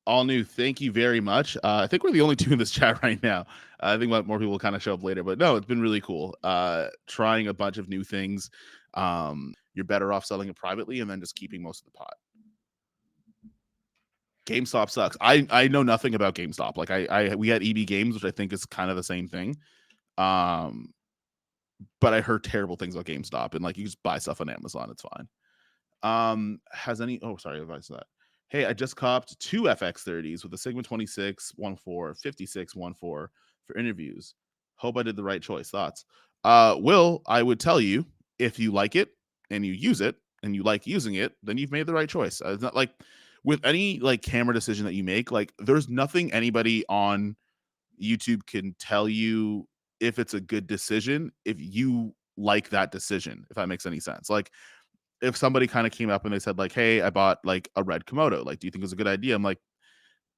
All new. Thank you very much. I think we're the only two in this chat right now. I think more people will kind of show up later, but no, it's been really cool. Trying a bunch of new things. You're better off selling it privately and then just keeping most of the pot. GameStop sucks. I know nothing about GameStop. Like we had EB Games, which I think is kind of the same thing. But I heard terrible things about GameStop, and like you just buy stuff on Amazon, it's fine. Has any? Oh, sorry, if I said that. Hey, I just copped 2 FX30s with a Sigma 26 1.4, 56 1.4 for interviews. Hope I did the right choice. Thoughts? Will, I would tell you, if you like it and you use it and you like using it, then you've made the right choice. It's not like with any like camera decision that you make, like there's nothing anybody on YouTube can tell you if it's a good decision if you like that decision, if that makes any sense. Like if somebody kind of came up and they said like, hey, I bought like a red Komodo, like do you think it was a good idea? I'm like,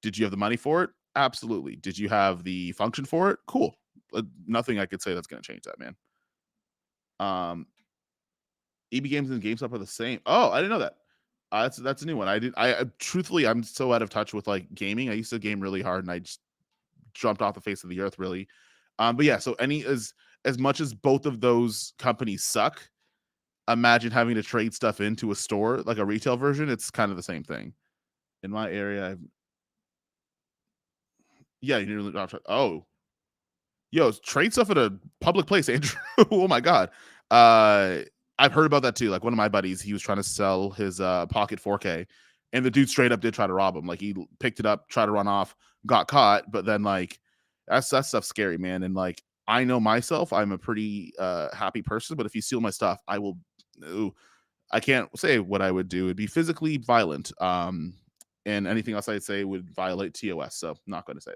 did you have the money for it? Absolutely. Did you have the function for it? Cool. Nothing I could say that's going to change that, man. EB Games and GameStop are the same. Oh, I didn't know that. That's a new one. I truthfully, I'm so out of touch with like gaming. I used to game really hard and I just jumped off the face of the earth, really. But yeah, so as much as both of those companies suck, imagine having to trade stuff into a store, like a retail version. It's kind of the same thing. In my area, yeah, you know, oh, yo, trade stuff at a public place, Andrew. Oh my god. I've heard about that too. Like one of my buddies, he was trying to sell his Pocket 4K, and the dude straight up did try to rob him. Like he picked it up, tried to run off, got caught, but then like that stuff's scary, man. And like I know myself, I'm a pretty happy person, but if you steal my stuff, I will. Ooh, I can't say what I would do. It'd be physically violent. And anything else I'd say would violate TOS. So I'm not going to say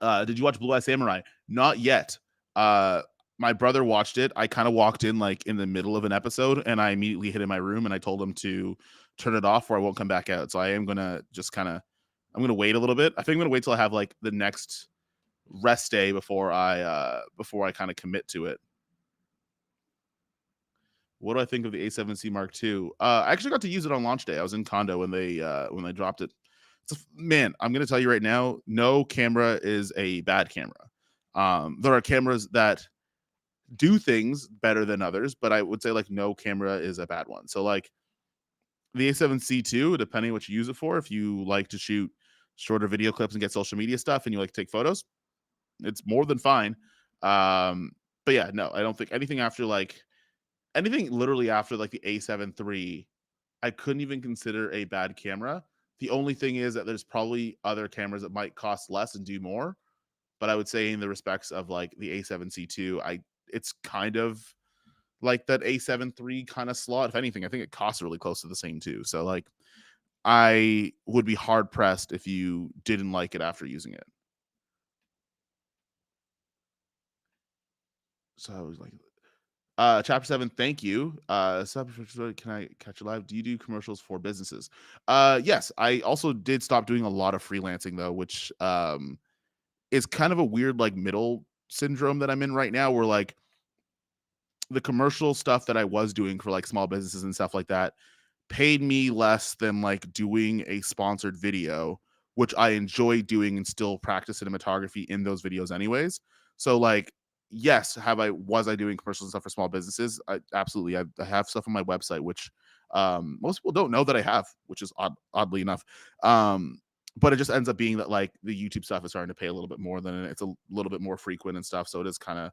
that. Did you watch Blue Eye Samurai? Not yet. My brother watched it. I kind of walked in like in the middle of an episode and I immediately hid in my room and I told him to turn it off or I won't come back out. So I am going to just I'm going to wait a little bit. I think I'm going to wait till I have like the next rest day before I kind of commit to it. What do I think of the A7C Mark II? I actually got to use it on launch day. I was in condo when they dropped it. Man, I'm going to tell you right now, no camera is a bad camera. There are cameras that do things better than others, but I would say like no camera is a bad one. So like the A7C2, depending on what you use it for, if you like to shoot shorter video clips and get social media stuff and you like to take photos, it's more than fine. But yeah, no, I don't think anything literally after like the A7 III, I couldn't even consider a bad camera. The only thing is that there's probably other cameras that might cost less and do more. But I would say in the respects of like the A7C2, it's kind of like that A7 III kind of slot. If anything, I think it costs really close to the same too. So like I would be hard pressed if you didn't like it after using it. So I was like, chapter 7, thank you. Can I catch you live? Do you do commercials for businesses? Yes, I also did stop doing a lot of freelancing though, which is kind of a weird like middle syndrome that I'm in right now, where like the commercial stuff that I was doing for like small businesses and stuff like that paid me less than like doing a sponsored video, which I enjoy doing and still practice cinematography in those videos anyways. So like, yes, was I doing commercial stuff for small businesses? Absolutely. I have stuff on my website, which most people don't know that I have, which is oddly enough. But it just ends up being that like the YouTube stuff is starting to pay a little bit more than it's a little bit more frequent and stuff. So it is kind of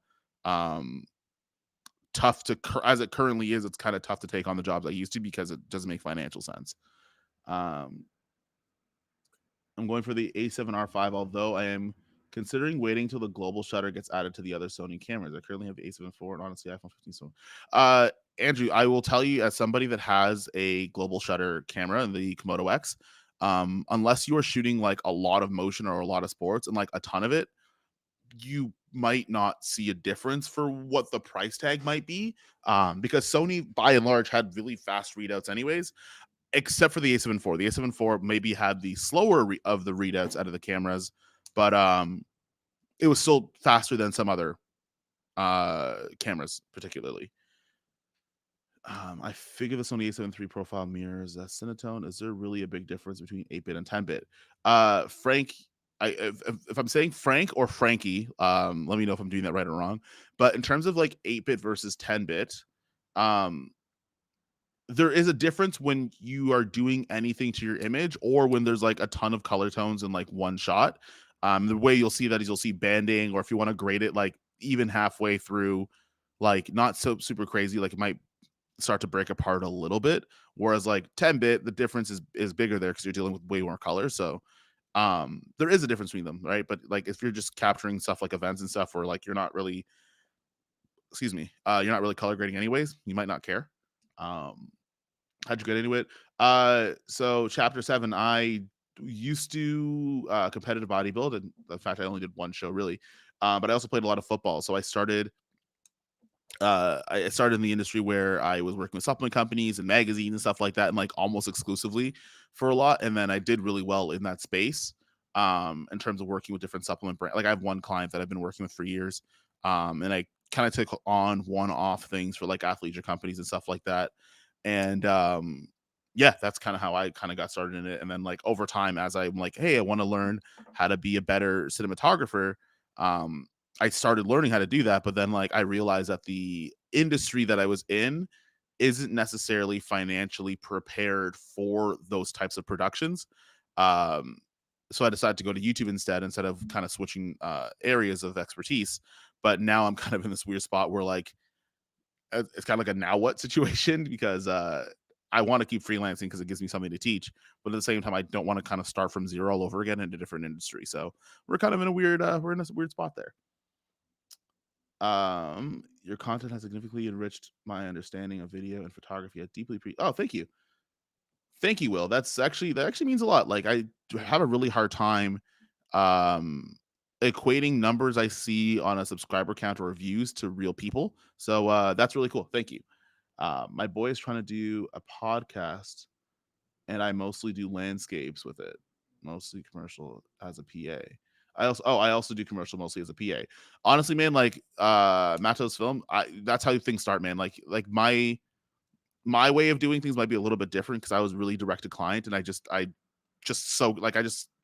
tough to, as it currently is, it's kind of tough to take on the jobs I used to because it doesn't make financial sense. I'm going for the A7R5, although I am considering waiting till the global shutter gets added to the other Sony cameras. I currently have the A7 IV and honestly iPhone 15. So, Andrew, I will tell you as somebody that has a global shutter camera in the Komodo X, unless you are shooting like a lot of motion or a lot of sports and like a ton of it, you might not see a difference for what the price tag might be, because Sony by and large had really fast readouts anyways, except for the A7 IV. The A7 IV maybe had the slower of the readouts out of the cameras, but it was still faster than some other cameras particularly. I figure the Sony A7 III profile mirrors a Cinetone. Is there really a big difference between 8-bit and 10-bit? Frank, if I'm saying Frank or Frankie, let me know if I'm doing that right or wrong. But in terms of like 8-bit versus 10-bit, um, there is a difference when you are doing anything to your image or when there's like a ton of color tones in like one shot. The way you'll see that is you'll see banding, or if you want to grade it like even halfway through, like not so super crazy, like it might start to break apart a little bit. Whereas like 10-bit, the difference is bigger there because you're dealing with way more color. So there is a difference between them, right? But like if you're just capturing stuff like events and stuff, or like you're not really, excuse me, you're not really color grading anyways, you might not care. Um, how'd you get into it? So chapter 7, I used to competitive bodybuild, and in fact, I only did one show really. But I also played a lot of football. So I started in the industry where I was working with supplement companies and magazines and stuff like that, and like almost exclusively for a lot. And then I did really well in that space in terms of working with different supplement brands. Like I have one client that I've been working with for years, and I kind of took on one-off things for like athleisure companies and stuff like that. And yeah, that's kind of how I kind of got started in it. And then like over time, as I'm like, hey, I want to learn how to be a better cinematographer. Um, I started learning how to do that, but then like I realized that the industry that I was in isn't necessarily financially prepared for those types of productions. Um, so I decided to go to YouTube instead of kind of switching areas of expertise. But now I'm kind of in this weird spot where like it's kind of like a now what situation because I want to keep freelancing because it gives me something to teach, but at the same time I don't want to kind of start from zero all over again in a different industry. So we're kind of in a weird spot there. Your content has significantly enriched my understanding of video and photography. I deeply oh, thank you, Will. That actually means a lot. Like I have a really hard time um equating numbers I see on a subscriber count or views to real people. So that's really cool. Thank you. My boy is trying to do a podcast, and I mostly do landscapes with it, mostly commercial as a PA. I also do commercial mostly as a PA. Honestly, man, like Mato's film, that's how things start, man. Like my way of doing things might be a little bit different because I was really direct to client, and I just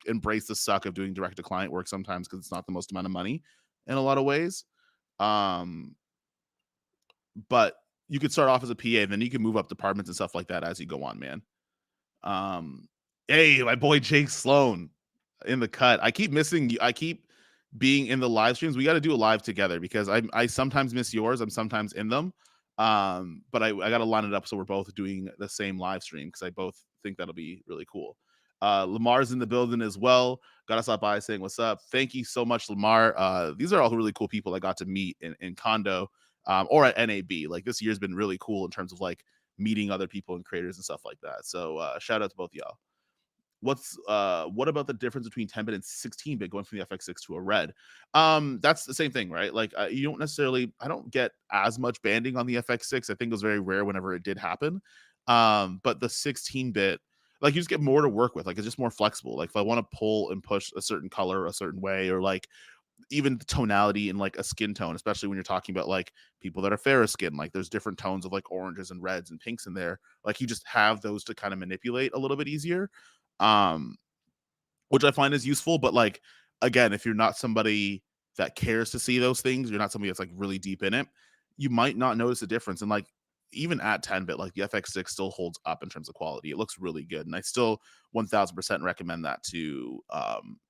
embrace the suck of doing direct to client work sometimes because it's not the most amount of money in a lot of ways. Um, but you could start off as a PA, and then you can move up departments and stuff like that as you go on, man. Um, hey, my boy Jake Sloan in the cut. I keep missing you. I keep being in the live streams. We got to do a live together because I sometimes miss yours. I'm sometimes in them. But I got to line it up so we're both doing the same live stream because I both think that'll be really cool. Lamar's in the building as well. Got to stop by saying what's up. Thank you so much, Lamar. These are all really cool people I got to meet in Condo or at NAB. Like this year's been really cool in terms of like meeting other people and creators and stuff like that. So shout out to both y'all. What about the difference between 10-bit and 16-bit going from the FX6 to a red? That's the same thing, right? Like you don't necessarily, I don't get as much banding on the FX6. I think it was very rare whenever it did happen. But the 16-bit, like you just get more to work with. Like it's just more flexible. Like if I want to pull and push a certain color a certain way, or like even the tonality in like a skin tone, especially when you're talking about like people that are fairer skin, like there's different tones of like oranges and reds and pinks in there. Like you just have those to kind of manipulate a little bit easier. Um, which I find is useful. But like again, if you're not somebody that cares to see those things, you're not somebody that's like really deep in it, you might not notice the difference. And like even at 10-bit, like the FX6 still holds up in terms of quality. It looks really good, and I still 1000% recommend that to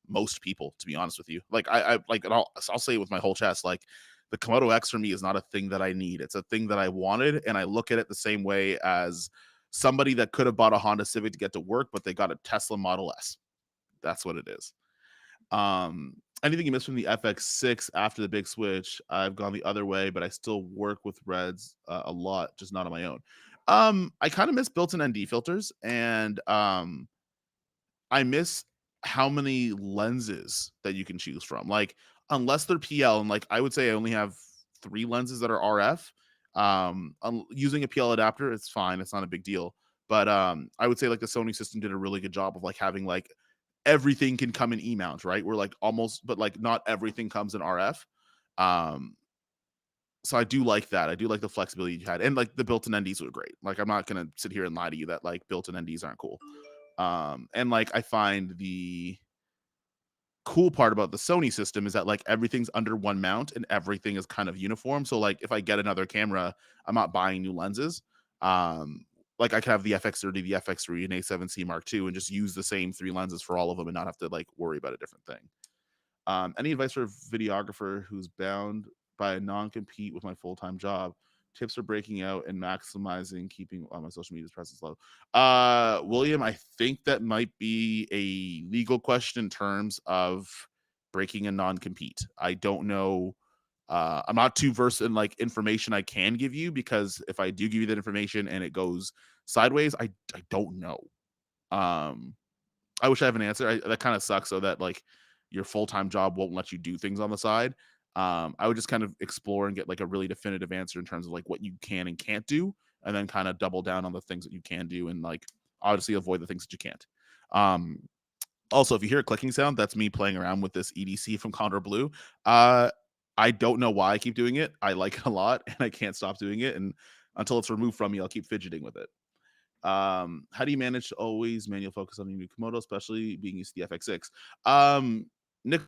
most people. To be honest with you, like I like, and I'll say it with my whole chest, like the Komodo X for me is not a thing that I need. It's a thing that I wanted, and I look at it the same way as somebody that could have bought a Honda Civic to get to work, but they got a Tesla Model S. That's what it is. Anything you missed from the FX6 after the big switch? I've gone the other way, but I still work with Reds a lot, just not on my own. I kind of miss built-in ND filters, and I miss how many lenses that you can choose from. Like, unless they're PL, and like I would say I only have 3 lenses that are RF. Using a PL adapter, it's fine. It's not a big deal. But I would say like the Sony system did a really good job of like having like everything can come in E mount, right? We're like almost, but like not everything comes in RF. Um, So I do like that. I do like the flexibility you had, and like the built-in NDs were great. Like I'm not gonna sit here and lie to you that like built-in NDs aren't cool. And like I find the cool part about the Sony system is that like everything's under one mount and everything is kind of uniform. So like if I get another camera, I'm not buying new lenses. Um, like I could have the FX30, the FX3, and A7C Mark II, and just use the same three lenses for all of them and not have to like worry about a different thing. Any advice for a videographer who's bound by a non-compete with my full-time job? Tips for breaking out and maximizing keeping on my social media presence low. William, I think that might be a legal question in terms of breaking a non-compete. I don't know. I'm not too versed in like information I can give you, because if I do give you that information and it goes sideways, I don't know. Um, I wish I have an answer. That kind of sucks. So that like your full time job won't let you do things on the side. I would just kind of explore and get like a really definitive answer in terms of like what you can and can't do, and then kind of double down on the things that you can do, and like obviously avoid the things that you can't. Um, Also, if you hear a clicking sound, that's me playing around with this EDC from Condor Blue. Uh, I don't know why I keep doing it. I like it a lot, and I can't stop doing it. And until it's removed from me, I'll keep fidgeting with it. How do you manage to always manual focus on your new Komodo, especially being used to the FX6? Nick,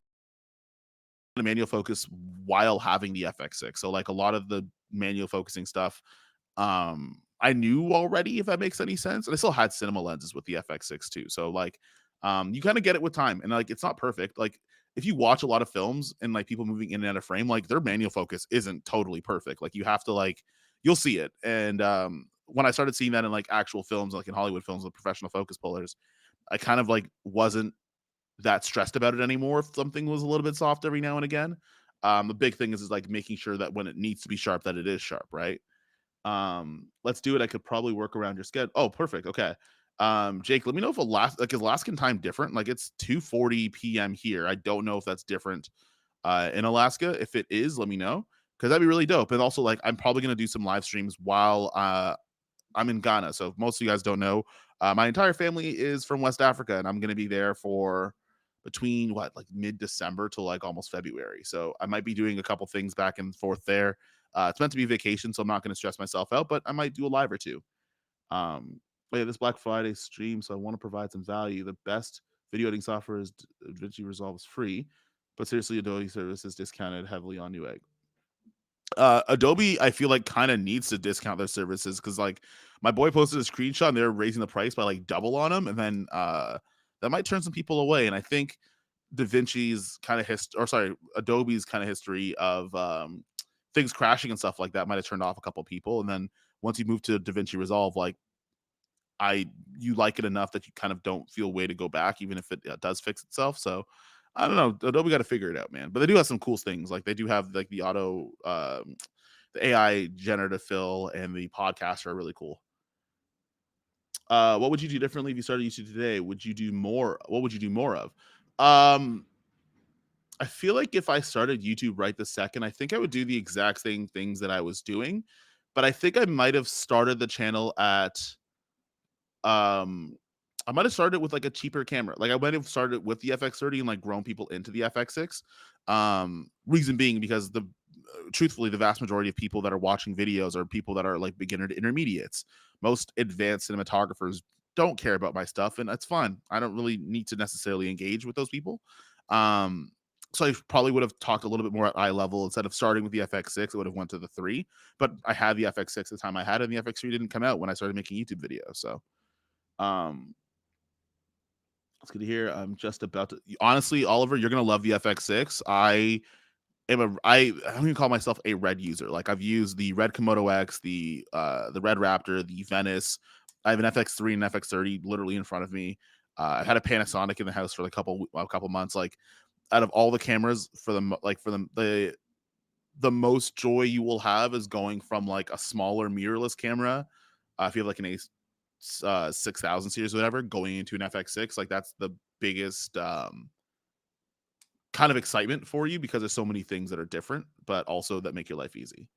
manual focus while having the FX6. So like a lot of the manual focusing stuff, I knew already, if that makes any sense. And I still had cinema lenses with the FX6 too. So like, you kind of get it with time, and like it's not perfect. Like if you watch a lot of films and like people moving in and out of frame, like their manual focus isn't totally perfect. Like you have to like, you'll see it. And when I started seeing that in like actual films, like in Hollywood films with professional focus pullers, I kind of like wasn't that stressed about it anymore if something was a little bit soft every now and again. The big thing is like making sure that when it needs to be sharp, that it is sharp, right? Let's do it. I could probably work around your schedule. Oh, perfect. Okay. Jake, let me know if is Alaskan time different? Like it's 2:40 p.m. here. I don't know if that's different in Alaska. If it is, let me know, because that'd be really dope. And also, like, I'm probably gonna do some live streams while I'm in Ghana. So if most of you guys don't know, my entire family is from West Africa, and I'm going to be there for between what, like mid-December to like almost February. So I might be doing a couple things back and forth there. It's meant to be vacation, so I'm not going to stress myself out, but I might do a live or two. But yeah, this Black Friday stream, so I want to provide some value. The best video editing software is DaVinci Resolve is free, but seriously, Adobe service is discounted heavily on Newegg. Adobe, I feel like kind of needs to discount their services, because like my boy posted a screenshot and they're raising the price by like double on them, and then that might turn some people away. And I think DaVinci's kind of Adobe's kind of history of things crashing and stuff like that might have turned off a couple people. And then once you move to DaVinci Resolve, like you like it enough that you kind of don't feel way to go back, even if it does fix itself. So I don't know. Adobe got to figure it out, man. But they do have some cool things. Like they do have like the the AI generative fill, and the podcasts are really cool. What would you do differently if you started YouTube today? Would you do more? What would you do more of? Um, I feel like if I started YouTube right this second, I think I would do the exact same things that I was doing, but I think I might have started the channel at um I might have started with like a cheaper camera. Like I might have started with the FX30 and like grown people into the FX6. Reason being because truthfully, the vast majority of people that are watching videos are people that are like beginner to intermediates. Most advanced cinematographers don't care about my stuff, and that's fine. I don't really need to necessarily engage with those people. Um, so I probably would have talked a little bit more at eye level. Instead of starting with the FX6, I would have went to the 3. But I had the FX6 the time I had it, and the FX3 didn't come out when I started making YouTube videos. So um, it's good to hear. I'm just about to honestly, Oliver, you're gonna love the FX6. I don't even call myself a red user. Like I've used the red Komodo X, the red Raptor, the Venice. I have an FX3 and FX30 literally in front of me. I had a Panasonic in the house for a couple months. Like out of all the cameras, for the most joy you will have is going from like a smaller mirrorless camera, if you have like an A 6000 series or whatever, going into an FX6. Like that's the biggest kind of excitement for you, because there's so many things that are different, but also that make your life easy.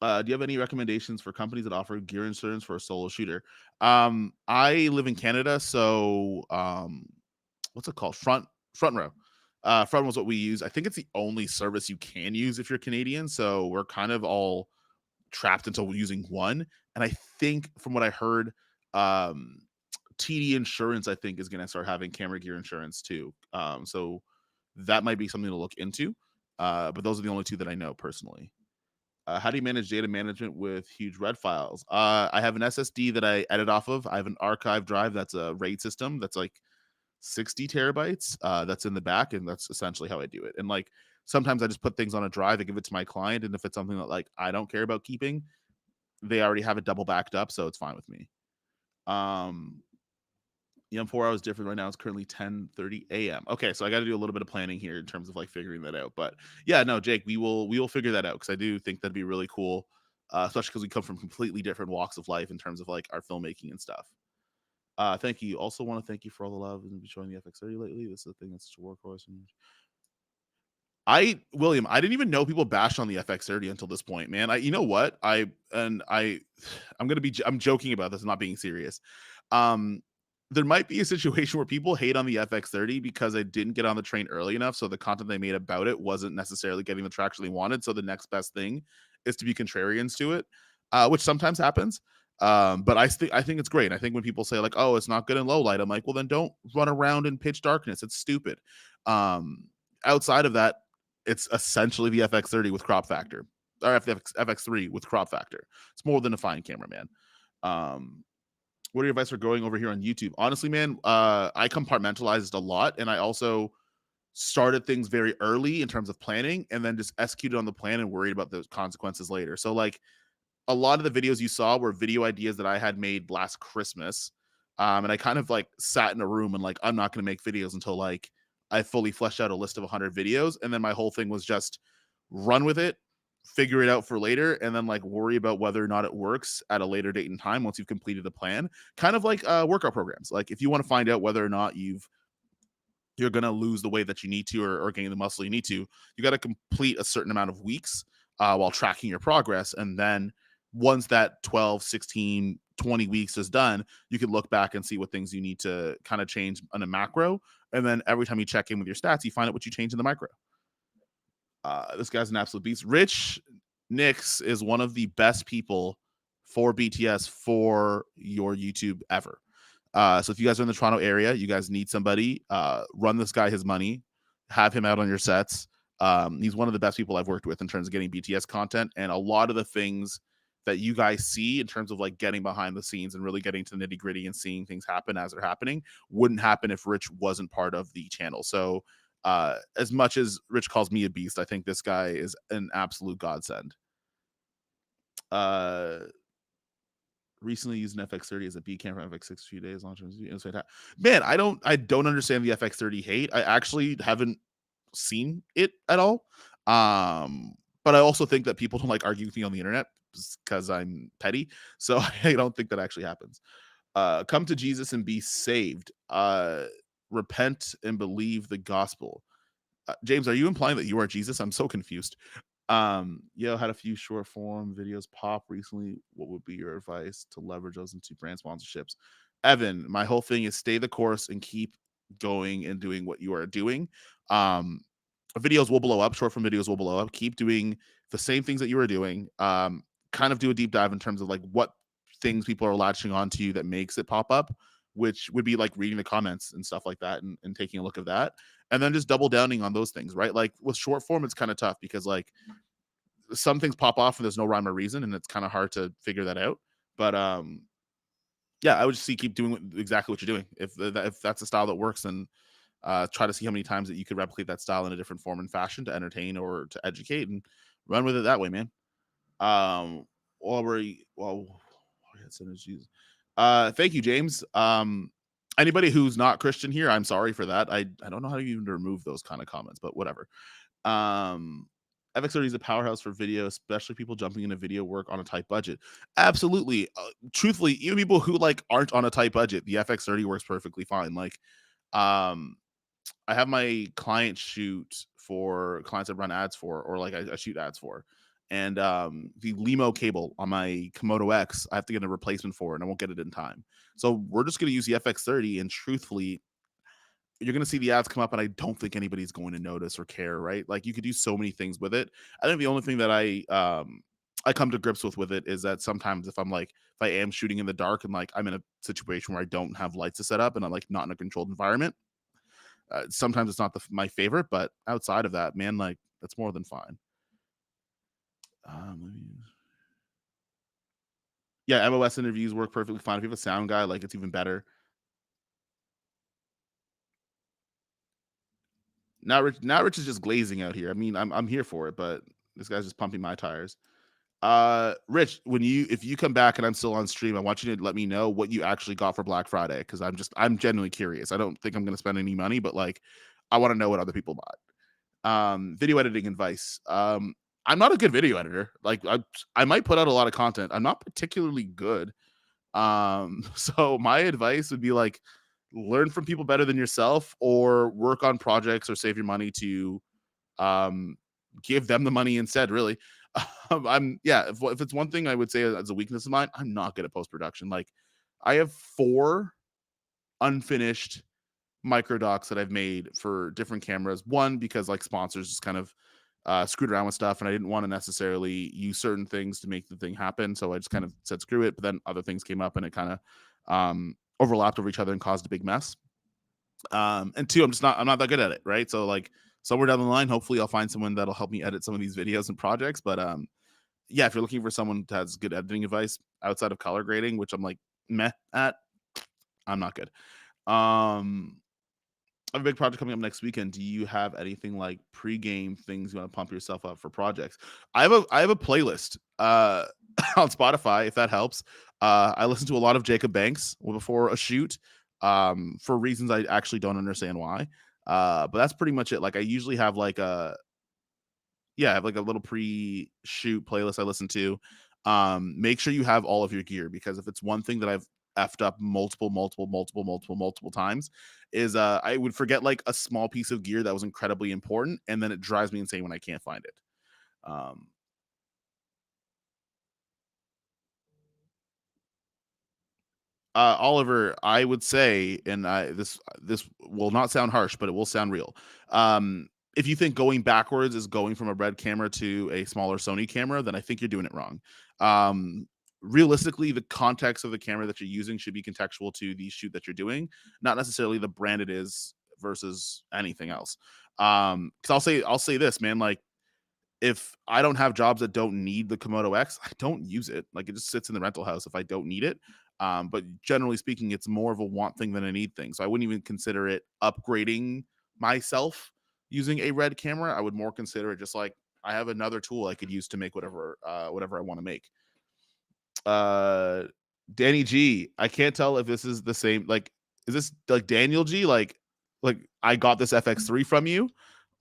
Do you have any recommendations for companies that offer gear insurance for a solo shooter? I live in Canada, so what's it called? Front row. Front was what we use. I think it's the only service you can use if you're Canadian. So we're kind of all trapped until using one. And I think from what I heard, um, TD Insurance, I think, is going to start having camera gear insurance too. So that might be something to look into. But those are the only two that I know personally. How do you manage data management with huge red files? I have an SSD that I edit off of. I have an archive drive that's a RAID system that's like 60 terabytes that's in the back, and that's essentially how I do it. And like sometimes I just put things on a drive and give it to my client, and if it's something that like I don't care about keeping, they already have it double backed up, so it's fine with me. Um, yeah, I'm 4 hours different right now. It's currently 10:30 a.m. Okay, so I got to do a little bit of planning here in terms of like figuring that out. But yeah, no, Jake, we will figure that out because I do think that'd be really cool, especially because we come from completely different walks of life in terms of like our filmmaking and stuff. Thank you. Also, want to thank you for all the love and showing the FX30 lately. This is the thing that's such a workhorse. And William, I didn't even know people bashed on the FX30 until this point, man. You know what? I'm joking about this. I'm not being serious. Um, there might be a situation where people hate on the FX30 because I didn't get on the train early enough, so the content they made about it wasn't necessarily getting the traction they wanted. So the next best thing is to be contrarians to it, which sometimes happens. But I think it's great. I think when people say like, "Oh, it's not good in low light," I'm like, "Well, then don't run around in pitch darkness. It's stupid." Um, Outside of that, it's essentially the FX30 with crop factor, or FX3 with crop factor. It's more than a fine camera, man. What are your advice for going over here on YouTube? Honestly, man, I compartmentalized a lot, and I also started things very early in terms of planning, and then just executed on the plan and worried about the consequences later. So, like, a lot of the videos you saw were video ideas that I had made last Christmas. And I kind of like sat in a room and like, I'm not going to make videos until like I fully fleshed out a list of 100 videos. And then my whole thing was just run with it, figure it out for later, and then like worry about whether or not it works at a later date and time once you've completed the plan. Kind of like workout programs. Like if you want to find out whether or not you're going to lose the weight that you need to, or gain the muscle you need to, you got to complete a certain amount of weeks while tracking your progress. And then once that 12, 16, 20 weeks is done, you can look back and see what things you need to kind of change on a macro. And then every time you check in with your stats, you find out what you change in the micro. This guy's an absolute beast. Rich Nix is one of the best people for BTS for your YouTube ever. So if you guys are in the Toronto area, you guys need somebody, run this guy his money, have him out on your sets. He's one of the best people I've worked with in terms of getting BTS content, and a lot of the things that you guys see in terms of like getting behind the scenes and really getting to the nitty gritty and seeing things happen as they're happening wouldn't happen if Rich wasn't part of the channel. So as much as Rich calls me a beast, I think this guy is an absolute godsend. Uh, Recently used an FX30 as a B cam for FX6 few days. Long term, it was fantastic. Man, I don't understand the FX30 hate. I actually haven't seen it at all. But I also think that people don't like arguing with me on the internet because I'm petty. So I don't think that actually happens. Come to Jesus and be saved. Repent and believe the gospel. James, are you implying that you are Jesus? I'm so confused. Had a few short form videos pop recently. What would be your advice to leverage those into brand sponsorships? Evan, my whole thing is stay the course and keep going and doing what you are doing. Um, Videos will blow up. Short form videos will blow up. Keep doing the same things that you are doing. Kind of do a deep dive in terms of like what things people are latching onto that makes it pop up, which would be like reading the comments and stuff like that, and taking a look at that, and then just double downing on those things, right? Like with short form, it's kind of tough because like some things pop off and there's no rhyme or reason, and it's kind of hard to figure that out. But yeah, I would just see keep doing exactly what you're doing. If that's a style that works, then try to see how many times that you could replicate that style in a different form and fashion to entertain or to educate, and run with it that way, man. Aubrey, well, Jesus. Thank you, James. Anybody who's not Christian here, I'm sorry for that. I don't know how to even remove those kind of comments, but whatever. Um, FX30 is a powerhouse for video, especially people jumping into video work on a tight budget. Absolutely. Truthfully, even people who like aren't on a tight budget, the FX30 works perfectly fine. Like, um, I have my client shoot for clients I run ads for, or like I shoot ads for. And the Limo cable on my Komodo X, I have to get a replacement for, and I won't get it in time. So we're just going to use the FX30. And truthfully, you're going to see the ads come up, and I don't think anybody's going to notice or care, right? Like, you could do so many things with it. I think the only thing that I come to grips with it is that sometimes if I am shooting in the dark and like I'm in a situation where I don't have lights to set up and I'm like not in a controlled environment, sometimes it's not my favorite, but outside of that, man, like that's more than fine. Let me Yeah, MOS interviews work perfectly fine. If you have a sound guy, like it's even better. Now Rich is just glazing out here. I mean, I'm here for it, but this guy's just pumping my tires. Rich, if you come back and I'm still on stream, I want you to let me know what you actually got for Black Friday, because I'm genuinely curious. I don't think I'm gonna spend any money, but like I want to know what other people bought. Video editing advice. I'm not a good video editor. Like I might put out a lot of content. I'm not particularly good. So my advice would be like learn from people better than yourself, or work on projects or save your money to um give them the money instead, really. I'm Yeah, if it's one thing I would say as a weakness of mine, I'm not good at post production. Like I have 4 unfinished micro docs that I've made for different cameras. One, because like sponsors just kind of screwed around with stuff, and I didn't want to necessarily use certain things to make the thing happen, so I just kind of said screw it. But then other things came up, and it kind of overlapped over each other and caused a big mess. And two, I'm not that good at it, right? So like somewhere down the line, hopefully I'll find someone that'll help me edit some of these videos and projects. But yeah, if you're looking for someone that has good editing advice outside of color grading, which I'm like meh at, I'm not good. Um, I have a big project coming up next weekend. Do you have anything like pre-game things you want to pump yourself up for projects? I have a playlist on Spotify, if that helps. I listen to a lot of Jacob Banks before a shoot, for reasons I actually don't understand why. But that's pretty much it. Like I usually have like a yeah, I have like a little pre-shoot playlist I listen to. Make sure you have all of your gear, because if it's one thing that I've effed up multiple times, is I would forget like a small piece of gear that was incredibly important, and then it drives me insane when I can't find it. Um, Oliver, I would say, and this will not sound harsh, but it will sound real. If you think going backwards is going from a red camera to a smaller Sony camera, then I think you're doing it wrong. Um, Realistically, the context of the camera that you're using should be contextual to the shoot that you're doing, not necessarily the brand it is versus anything else. Because I'll say this, man, like if I don't have jobs that don't need the Komodo X, I don't use it. Like it just sits in the rental house if I don't need it. But generally speaking, it's more of a want thing than a need thing. So I wouldn't even consider it upgrading myself using a red camera. I would more consider it just like I have another tool I could use to make whatever I want to make. uh Danny G. I can't tell if this is the same. Like, is this like Daniel G? Like I got this FX3 from you,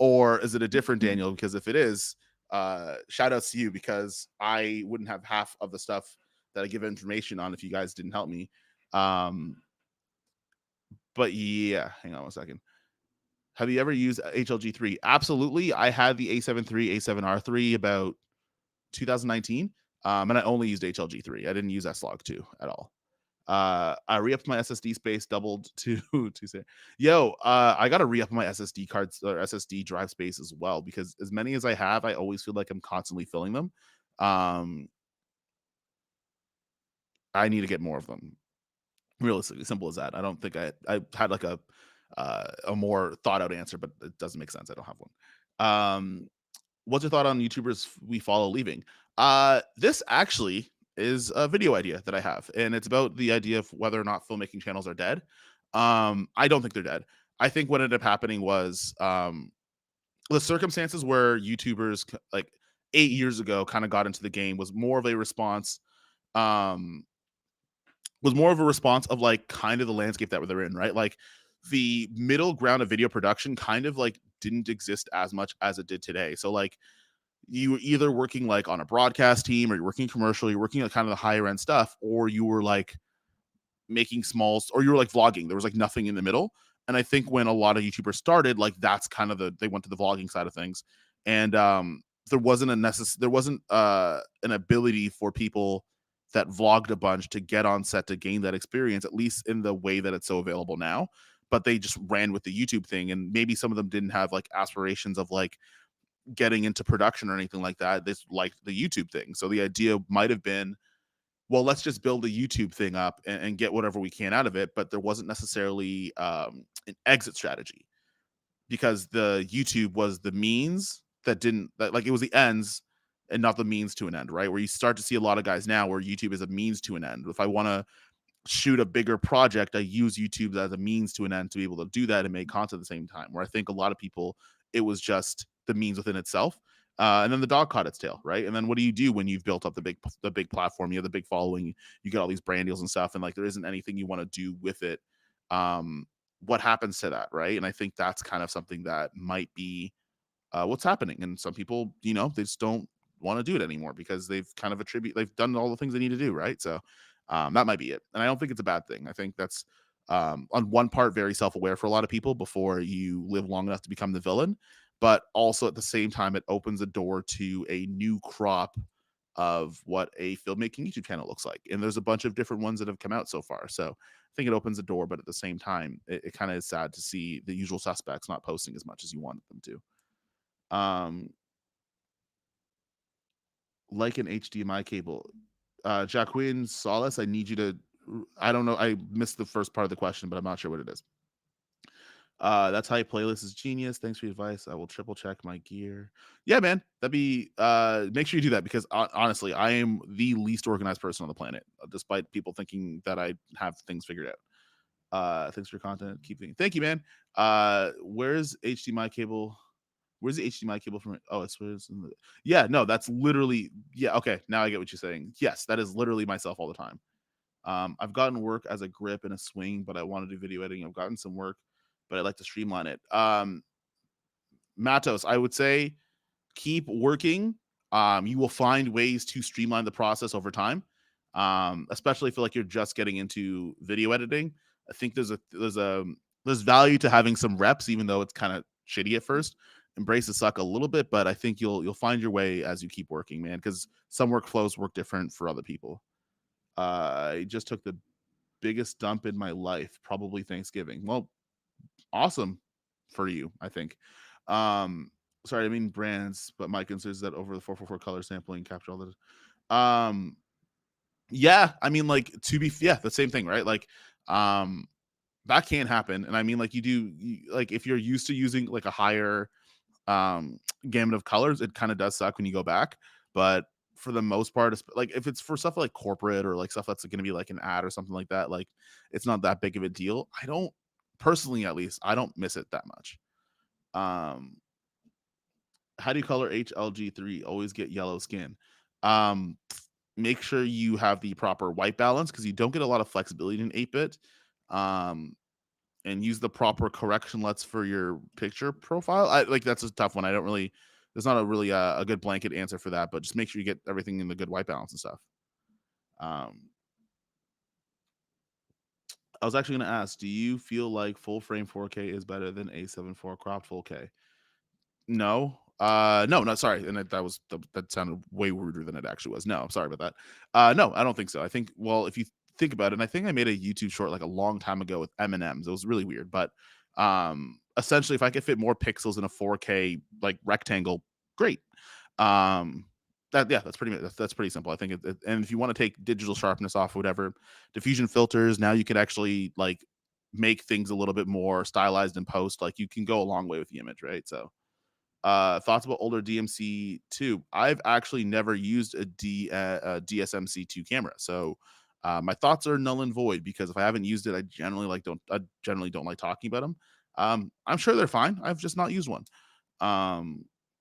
or is it a different Daniel? Because if it is, shout outs to you, because I wouldn't have half of the stuff that I give information on if you guys didn't help me. Um, but yeah, hang on one second. Have you ever used HLG3? Absolutely. I had the A7 III, A7R3 about 2019. And I only used HLG3. I didn't use S-Log2 at all. I re-upped my SSD space, doubled to to yo. I gotta re-up my SSD cards or SSD drive space as well, because as many as I have, I always feel like I'm constantly filling them. Um, I need to get more of them. Realistically, simple as that. I don't think I had like a more thought out answer, but it doesn't make sense. I don't have one. What's your thought on YouTubers we follow leaving? This actually is a video idea that I have, and it's about the idea of whether or not filmmaking channels are dead. I don't think they're dead. I think what ended up happening was the circumstances where YouTubers like 8 years ago kind of got into the game was more of a response. Um, was more of a response of like kind of the landscape that they're in, right? Like the middle ground of video production kind of like didn't exist as much as it did today. So like you were either working like on a broadcast team, or you're working commercial, you're working on kind of the higher end stuff, or you were like making smalls, or you were like vlogging. There was like nothing in the middle. And I think when a lot of YouTubers started, like that's kind of they went to the vlogging side of things. And there wasn't an ability for people that vlogged a bunch to get on set to gain that experience, at least in the way that it's so available now. but they just ran with the YouTube thing, and maybe some of them didn't have like aspirations of like getting into production or anything like that. They liked the YouTube thing, so the idea might have been, well, let's just build a YouTube thing up and get whatever we can out of it. But there wasn't necessarily an exit strategy, because the YouTube was the means that didn't that, like, it was the ends and not the means to an end, right? Where you start to see a lot of guys now where YouTube is a means to an end. If I want to shoot a bigger project, I use YouTube as a means to an end to be able to do that and make content at the same time. Where I think a lot of people, it was just the means within itself. And then the dog caught its tail, right? And then what do you do when you've built up the big platform? You have the big following, you get all these brand deals and stuff, and like there isn't anything you want to do with it. Um, what happens to that, right? And I think that's kind of something that might be what's happening. And some people, they just don't want to do it anymore because they've done all the things they need to do, right? So that might be it. And I don't think it's a bad thing. I think that's on one part very self-aware for a lot of people before you live long enough to become the villain, but also at the same time it opens a door to a new crop of what a filmmaking YouTube channel looks like. And there's a bunch of different ones that have come out so far. So I think it opens the door, but at the same time, it kind of is sad to see the usual suspects not posting as much as you wanted them to. um like an HDMI cable. Jacqueline Solace, I need you to. I don't know. I missed the first part of the question, but I'm not sure what it is. That's how playlist is genius. Thanks for your advice. I will triple check my gear. Yeah, man. That'd be make sure you do that, because honestly, I am the least organized person on the planet, despite people thinking that I have things figured out. Thanks for your content. Thank you, man. Where's HDMI cable? Where's the HDMI cable from? Oh, it's in the. Yeah, no, that's literally. Yeah, okay. Now I get what you're saying. Yes, that is literally myself all the time. I've gotten work as a grip and a swing, but I want to do video editing. I've gotten some work, but I'd like to streamline it. Matos, I would say keep working. You will find ways to streamline the process over time. Especially if you feel like you're just getting into video editing. I think there's value to having some reps, even though it's kind of shitty at first. Embrace the suck a little bit, but I think you'll find your way as you keep working, man. Because some workflows work different for other people. I just took the biggest dump in my life, probably Thanksgiving. Well, awesome for you, I think. Um, sorry, I mean brands, but my concern is that over the 444 color sampling capture all the. Yeah, I mean, like, yeah, the same thing, right? Like, that can't happen. And I mean, like, like, if you're used to using like a higher gamut of colors, it kind of does suck when you go back. But for the most part, like if it's for stuff like corporate or like stuff that's going to be like an ad or something like that, like it's not that big of a deal. I don't personally, at least, I don't miss it that much. Um, how do you color HLG3? Always get yellow skin. Um, make sure you have the proper white balance, because you don't get a lot of flexibility in 8-bit. Um, and use the proper correction LUTs for your picture profile. Like, that's a tough one. I don't really. There's not a really a good blanket answer for that, but just make sure you get everything in the good white balance and stuff. I was actually going to ask, do you feel like full frame 4K is better than A74 cropped full K? No. No, not sorry. And that sounded way ruder than it actually was. No, I'm sorry about that. No, I don't think so. I think, well, if you think about it, and I think I made a YouTube short like a long time ago with M&Ms. It was really weird, but essentially if I could fit more pixels in a 4K like rectangle, great. That's pretty simple. I think and if you want to take digital sharpness off, whatever, diffusion filters, now you can actually like make things a little bit more stylized in post. Like, you can go a long way with the image, right? So thoughts about older DMC2? I've actually never used a DSMC2 camera, so my thoughts are null and void, because if I haven't used it, I generally don't like talking about them. I'm sure they're fine. I've just not used one.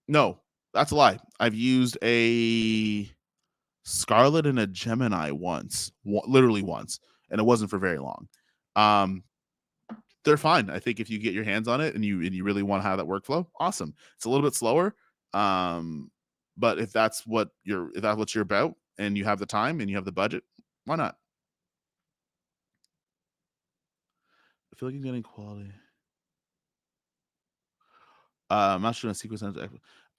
No, that's a lie. I've used a Scarlet and a Gemini once, literally once, and it wasn't for very long. They're fine. I think if you get your hands on it and you really want to have that workflow, awesome. It's a little bit slower, but if that's what you're about, and you have the time and you have the budget, why not? I feel like I'm getting quality. I'm not sure on sequence.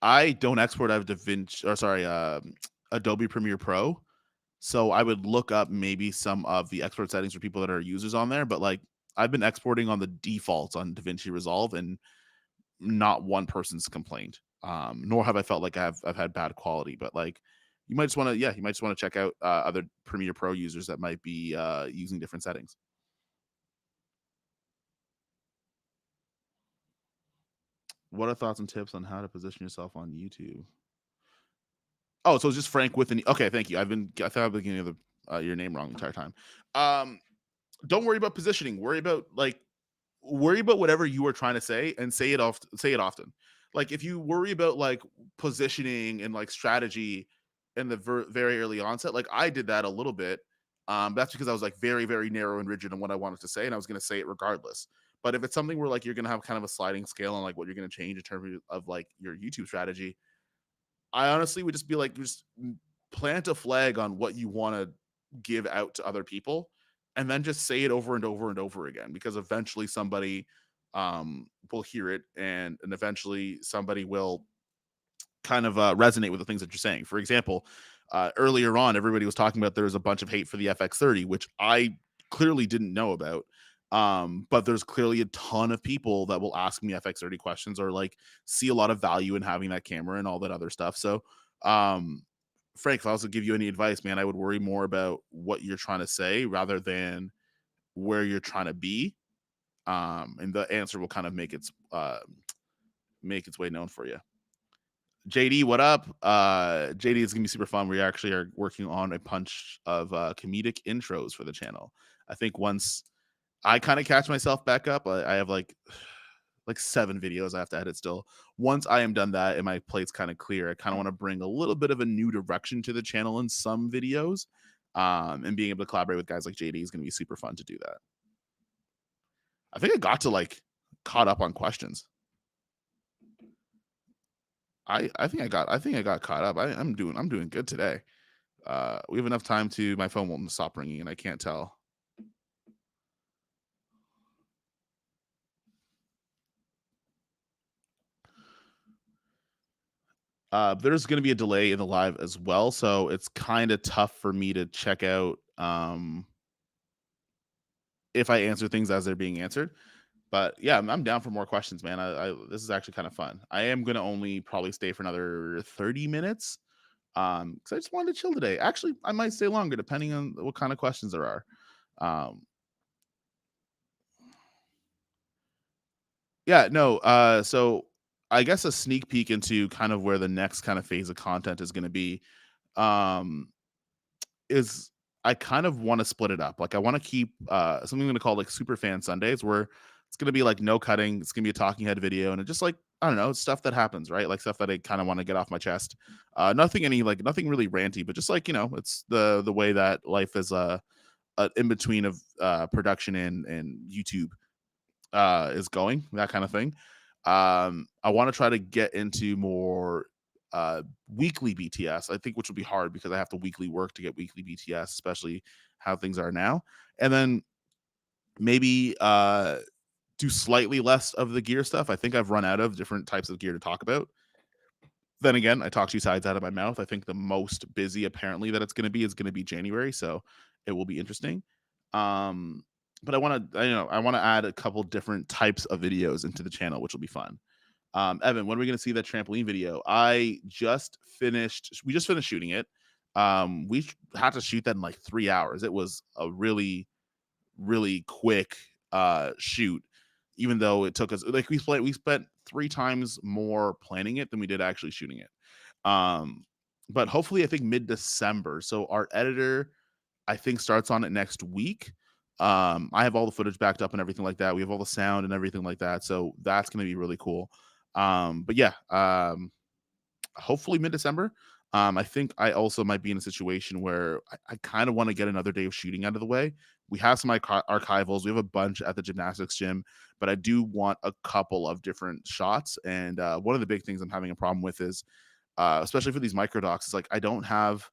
I don't export. I have DaVinci, or sorry, Adobe Premiere Pro. So I would look up maybe some of the export settings for people that are users on there, but like, I've been exporting on the defaults on DaVinci Resolve, and not one person's complained. Nor have I felt like I've had bad quality. But like, you might just want to, yeah, you might just want to check out other Premiere Pro users that might be using different settings. What are thoughts and tips on how to position yourself on YouTube? Oh, so it's just Frank with an okay. Thank you. I thought I was getting your name wrong the entire time. Um, don't worry about positioning. Worry about whatever you are trying to say and say it often. Like if you worry about like positioning and like strategy in the very early onset, like I did that a little bit. That's because I was like very, very narrow and rigid on what I wanted to say, and I was going to say it regardless. But if it's something where like you're going to have kind of a sliding scale on like what you're going to change in terms of like your YouTube strategy, I honestly would just be like, just plant a flag on what you want to give out to other people, and then just say it over and over and over again, because eventually somebody will hear it, and eventually somebody will kind of resonate with the things that you're saying. For example, earlier on, everybody was talking about there was a bunch of hate for the FX30, which I clearly didn't know about. But there's clearly a ton of people that will ask me FX30 questions, or like see a lot of value in having that camera and all that other stuff. So, um, Frank, if I was to give you any advice, man, I would worry more about what you're trying to say rather than where you're trying to be. And the answer will kind of make its way known for you. JD, what up? JD is gonna be super fun. We actually are working on a bunch of comedic intros for the channel. I think once I kind of catch myself back up, I have like 7 videos I have to edit still. Once I am done that and my plate's kind of clear, I kind of want to bring a little bit of a new direction to the channel in some videos. And being able to collaborate with guys like JD is gonna be super fun to do that. I think I got to like caught up on questions. I think I got caught up. I'm doing good today. We have enough time to my phone won't stop ringing, and I can't tell. There's going to be a delay in the live as well, so it's kind of tough for me to check out if I answer things as they're being answered. But yeah, I'm down for more questions, man. This is actually kind of fun. I am going to only probably stay for another 30 minutes because I just wanted to chill today. Actually, I might stay longer depending on what kind of questions there are. Um, Yeah, no, so I guess a sneak peek into kind of where the next kind of phase of content is gonna be, um, is I kind of wanna split it up. Like, I wanna keep, something I'm gonna call, like, super fan Sundays, where it's gonna be, like, no cutting, it's gonna be a talking head video, and it just, like, I don't know, stuff that happens, right? Like, stuff that I kinda wanna get off my chest. Nothing really ranty, but just, like, it's the way that life is, in between of, production and YouTube is going, that kind of thing. I want to try to get into more weekly BTS, I think, which will be hard because I have to weekly work to get weekly BTS, especially how things are now. And then maybe do slightly less of the gear stuff. I think I've run out of different types of gear to talk about. Then again, I talk two sides out of my mouth. I think the most busy apparently that it's going to be is going to be January, so it will be interesting. Um, but I want to add a couple different types of videos into the channel, which will be fun. Evan, when are we going to see that trampoline video? We just finished shooting it. Had to shoot that in like 3 hours. It was a really, really quick shoot, even though it took us like we spent 3 times more planning it than we did actually shooting it. But hopefully I think mid-December. So our editor, I think, starts on it next week. I have all the footage backed up and everything like that. We have all the sound and everything like that. So that's gonna be really cool. But yeah, hopefully mid-December. I think I also might be in a situation where I kind of want to get another day of shooting out of the way. We have some archivals. We have a bunch at the gymnastics gym, but I do want a couple of different shots. And one of the big things I'm having a problem with is, especially for these micro docs, is like I don't have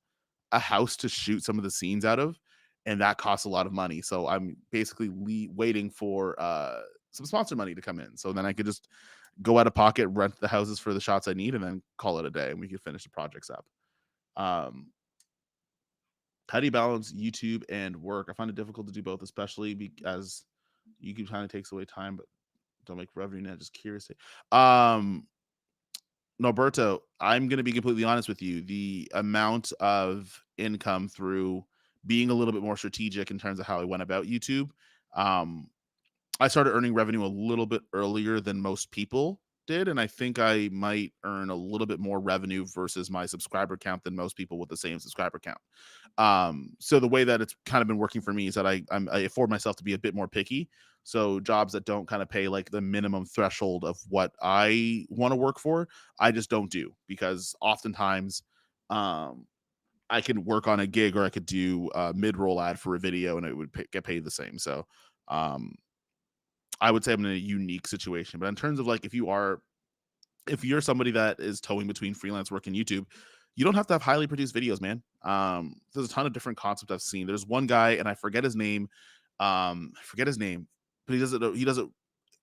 a house to shoot some of the scenes out of, and that costs a lot of money. So I'm basically waiting for some sponsor money to come in, so then I could just go out of pocket, rent the houses for the shots I need, and then call it a day, and we can finish the projects up. Um, how do you balance YouTube and work? I find it difficult to do both, especially because YouTube kind of takes away time, but don't make revenue net. Just curious. Um, Norberto, I'm going to be completely honest with you. The amount of income through being a little bit more strategic in terms of how I went about YouTube, um, I started earning revenue a little bit earlier than most people did, and I think I might earn a little bit more revenue versus my subscriber count than most people with the same subscriber count. So the way that it's kind of been working for me is that I afford myself to be a bit more picky. So jobs that don't kind of pay like the minimum threshold of what I want to work for, I just don't do, because oftentimes um I can work on a gig, or I could do a mid-roll ad for a video and it would get paid the same. So um I would say I'm in a unique situation. But in terms of like, if you're somebody that is towing between freelance work and YouTube, you don't have to have highly produced videos, man. There's a ton of different concepts I've seen. There's one guy, and I forget his name. I forget his name, but he does it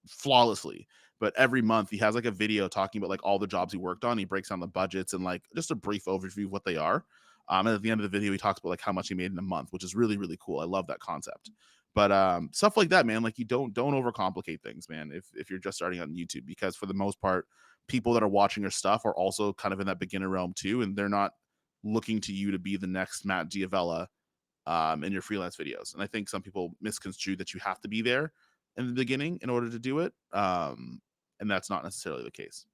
flawlessly. But every month he has like a video talking about like all the jobs he worked on. He breaks down the budgets and like just a brief overview of what they are. And at the end of the video, he talks about like how much he made in a month, which is really, really cool. I love that concept. But stuff like that, man, like you don't overcomplicate things, man, if you're just starting on YouTube, because for the most part, people that are watching your stuff are also kind of in that beginner realm too, and they're not looking to you to be the next Matt Diavella in your freelance videos. And I think some people misconstrue that you have to be there in the beginning in order to do it. And that's not necessarily the case.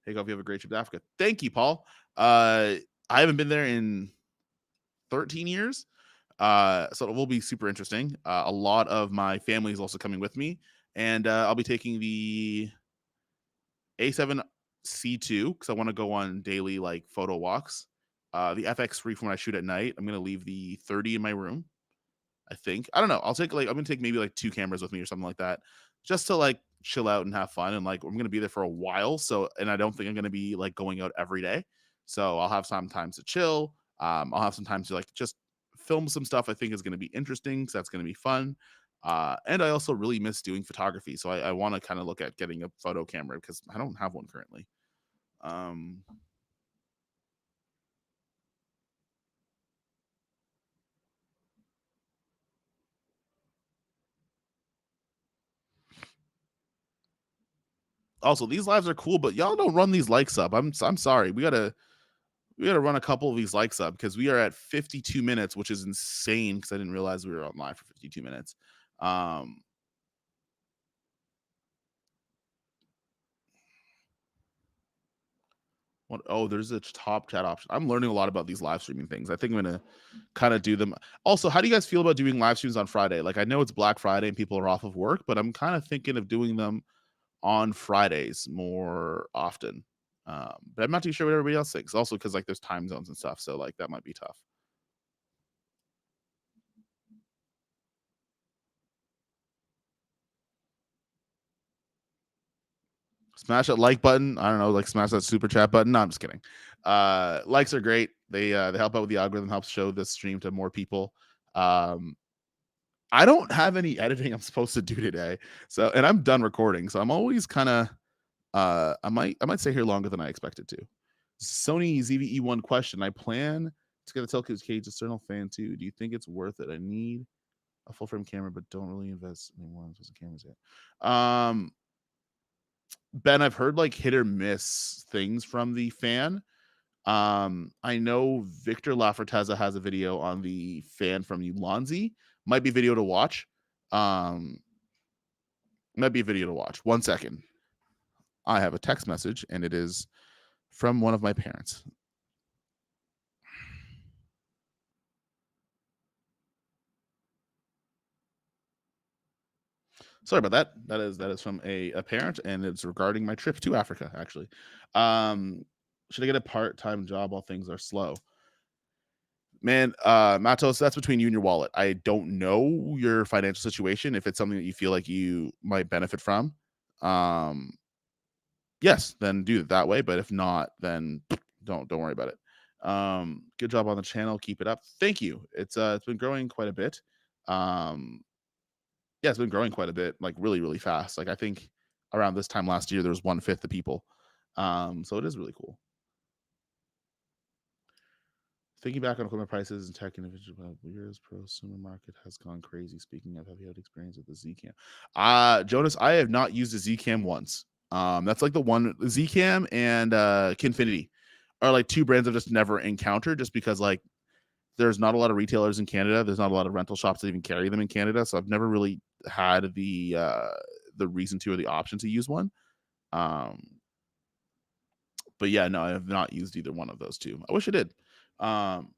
Hey, Kofi, you have a great trip to Africa. Thank you, Paul. I haven't been there in 13 years. So it will be super interesting. A lot of my family is also coming with me, and I'll be taking the A7C2 because I want to go on daily like photo walks. The FX3 from when I shoot at night. I'm gonna leave the 30 in my room, I think. I don't know. I'm gonna take maybe like 2 cameras with me or something like that, just to like chill out and have fun. And like I'm gonna be there for a while, so and I don't think I'm gonna be like going out every day. So I'll have some times to chill. I'll have some time to like just film some stuff I think is gonna be interesting, because that's gonna be fun. And I also really miss doing photography, so I want to kind of look at getting a photo camera because I don't have one currently. Um, Also, these lives are cool, but y'all don't run these likes up. I'm sorry. We gotta run a couple of these likes up because we are at 52 minutes, which is insane because I didn't realize we were on live for 52 minutes. Um, what? Oh, there's a top chat option. I'm learning a lot about these live streaming things. I think I'm gonna kind of do them. Also, how do you guys feel about doing live streams on Friday? Like, I know it's Black Friday and people are off of work, but I'm kind of thinking of doing them on Fridays more often. But I'm not too sure what everybody else thinks. Also, because like there's time zones and stuff, so like that might be tough. Smash that like button. I don't know, like smash that super chat button. No, I'm just kidding. Likes are great. They help out with the algorithm, helps show this stream to more people. Um, I don't have any editing I'm supposed to do today, so and I'm done recording, so I'm always kind of I might stay here longer than I expected to. Sony ZVE1 question. I plan to get a Telcos Cage external fan too. Do you think it's worth it? I need a full frame camera, but don't really invest anymore in cameras yet. Ben, I've heard like hit or miss things from the fan. I know Victor Laforteza has a video on the fan from Ulanzi. Might be video to watch. Um, might be a video to watch. 1 second. I have a text message, and it is from one of my parents. Sorry about that. That is from a parent, and it's regarding my trip to Africa. Actually, should I get a part-time job while things are slow? Man, Matos, that's between you and your wallet. I don't know your financial situation. If it's something that you feel like you might benefit from, um, yes, then do it that way. But if not, then don't worry about it. Good job on the channel. Keep it up. Thank you. It's been growing quite a bit. Um, yeah, it's been growing quite a bit, like really, really fast. Like I think around this time last year, there was 1/5 the people. So it is really cool. Thinking back on equipment prices and tech individual years, prosumer market has gone crazy. Speaking of, have you had experience with the Zcam? Jonas, I have not used a Zcam once. That's like the one Zcam and Kinfinity are like two brands I've just never encountered, just because like there's not a lot of retailers in Canada. There's not a lot of rental shops that even carry them in Canada, so I've never really had the reason to or the option to use one. Um, but yeah, no, I have not used either one of those two. I wish I did. Um,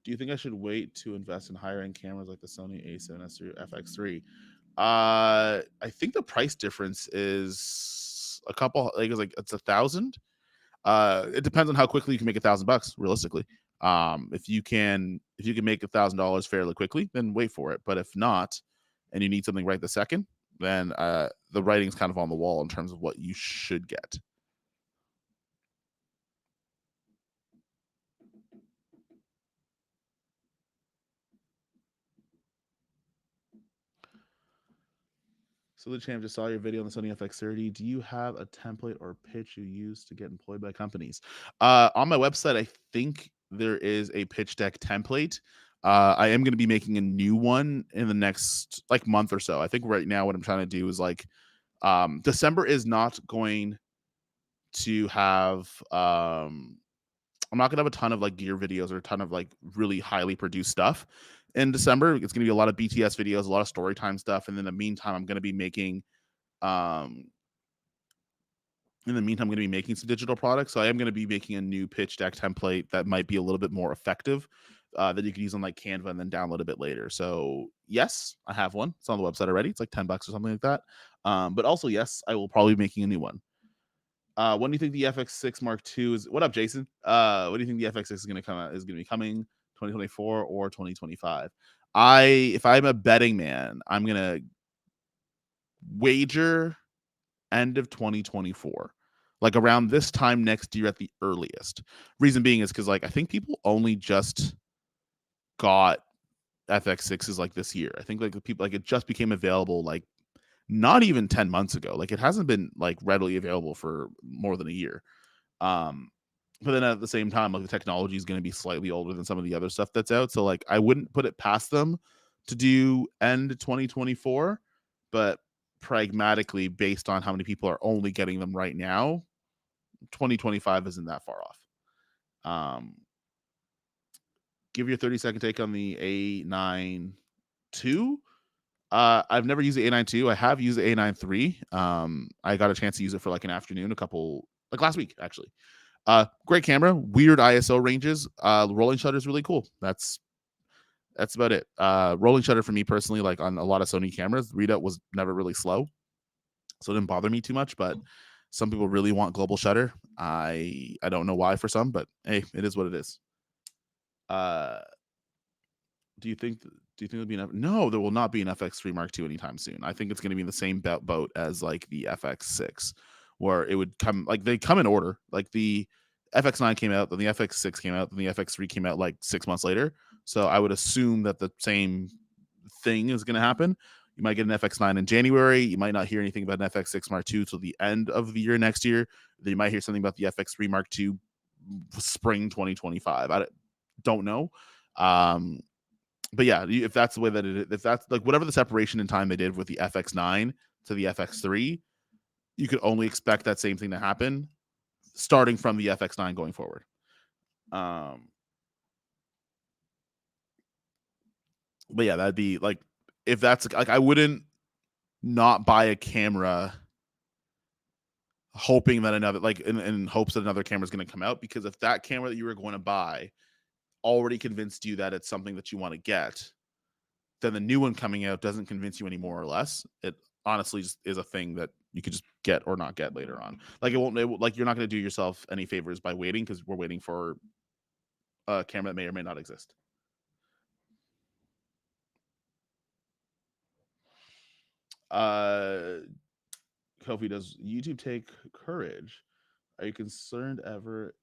do you think I should wait to invest in higher end cameras like the Sony A7S or FX3? I think the price difference is a couple, like it's 1,000. It depends on how quickly you can make $1,000 realistically. If you can make $1,000 fairly quickly, then wait for it. But if not, and you need something right the second, then the writing's kind of on the wall in terms of what you should get. So the champ just saw your video on the Sony FX30. Do you have a template or pitch you use to get employed by companies? On my website, I think there is a pitch deck template. I am going to be making a new one in the next like month or so. I think right now what I'm trying to do is like December is not going to have I'm not gonna have a ton of like gear videos or a ton of like really highly produced stuff in December. It's gonna be a lot of BTS videos, a lot of story time stuff, and in the meantime, I'm gonna be making um I'm gonna be making some digital products. So I am gonna be making a new pitch deck template that might be a little bit more effective. That you can use on like Canva and then download a bit later. So yes, I have one. It's on the website already. It's like $10 or something like that. But also yes, I will probably be making a new one. When do you think the FX6 Mark II is? What up, Jason? What do you think the FX6 is going to come out? Is going to be coming 2024 or 2025? If I'm a betting man, I'm going to wager end of 2024, like around this time next year at the earliest. Reason being is because like I think people only just got FX6s like this year. I think like the people like it just became available like not even 10 months ago. Like it hasn't been like readily available for more than a year. Um, but then at the same time, like the technology is going to be slightly older than some of the other stuff that's out. So like I wouldn't put it past them to do end 2024, but pragmatically, based on how many people are only getting them right now, 2025 isn't that far off. Um, give your 30-second take on the A9 II. I've never used the A9 II. I have used the A9 III. I got a chance to use it for like an afternoon, like last week actually. Great camera, weird ISO ranges. Rolling shutter is really cool. That's about it. Rolling shutter for me personally, like on a lot of Sony cameras, readout was never really slow, so it didn't bother me too much. But some people really want global shutter. I don't know why for some, but hey, it is what it is. Uh, do you think there'll be enough? No, there will not be an FX3 Mark II anytime soon. I think it's going to be in the same boat as like the FX6, where it would come like they come in order. Like the FX9 came out, then the FX6 came out, then the FX3 came out like 6 months later. So I would assume that the same thing is going to happen. You might get an FX9 in January. You might not hear anything about an FX6 Mark II till the end of the year next year. Then you might hear something about the FX3 Mark II spring 2025. I don't know. But yeah, if that's the way that if that's like whatever the separation in time they did with the FX9 to the FX3, you could only expect that same thing to happen starting from the FX9 going forward. But yeah, that'd be like if that's like I wouldn't not buy a camera hoping that another like in hopes that another camera is going to come out, because if that camera that you were going to buy already convinced you that it's something that you want to get, then the new one coming out doesn't convince you any more or less. It honestly just is a thing that you could just get or not get later on. Like like you're not going to do yourself any favors by waiting, because we're waiting for a camera that may or may not exist. Kofi, does YouTube take courage? Are you concerned ever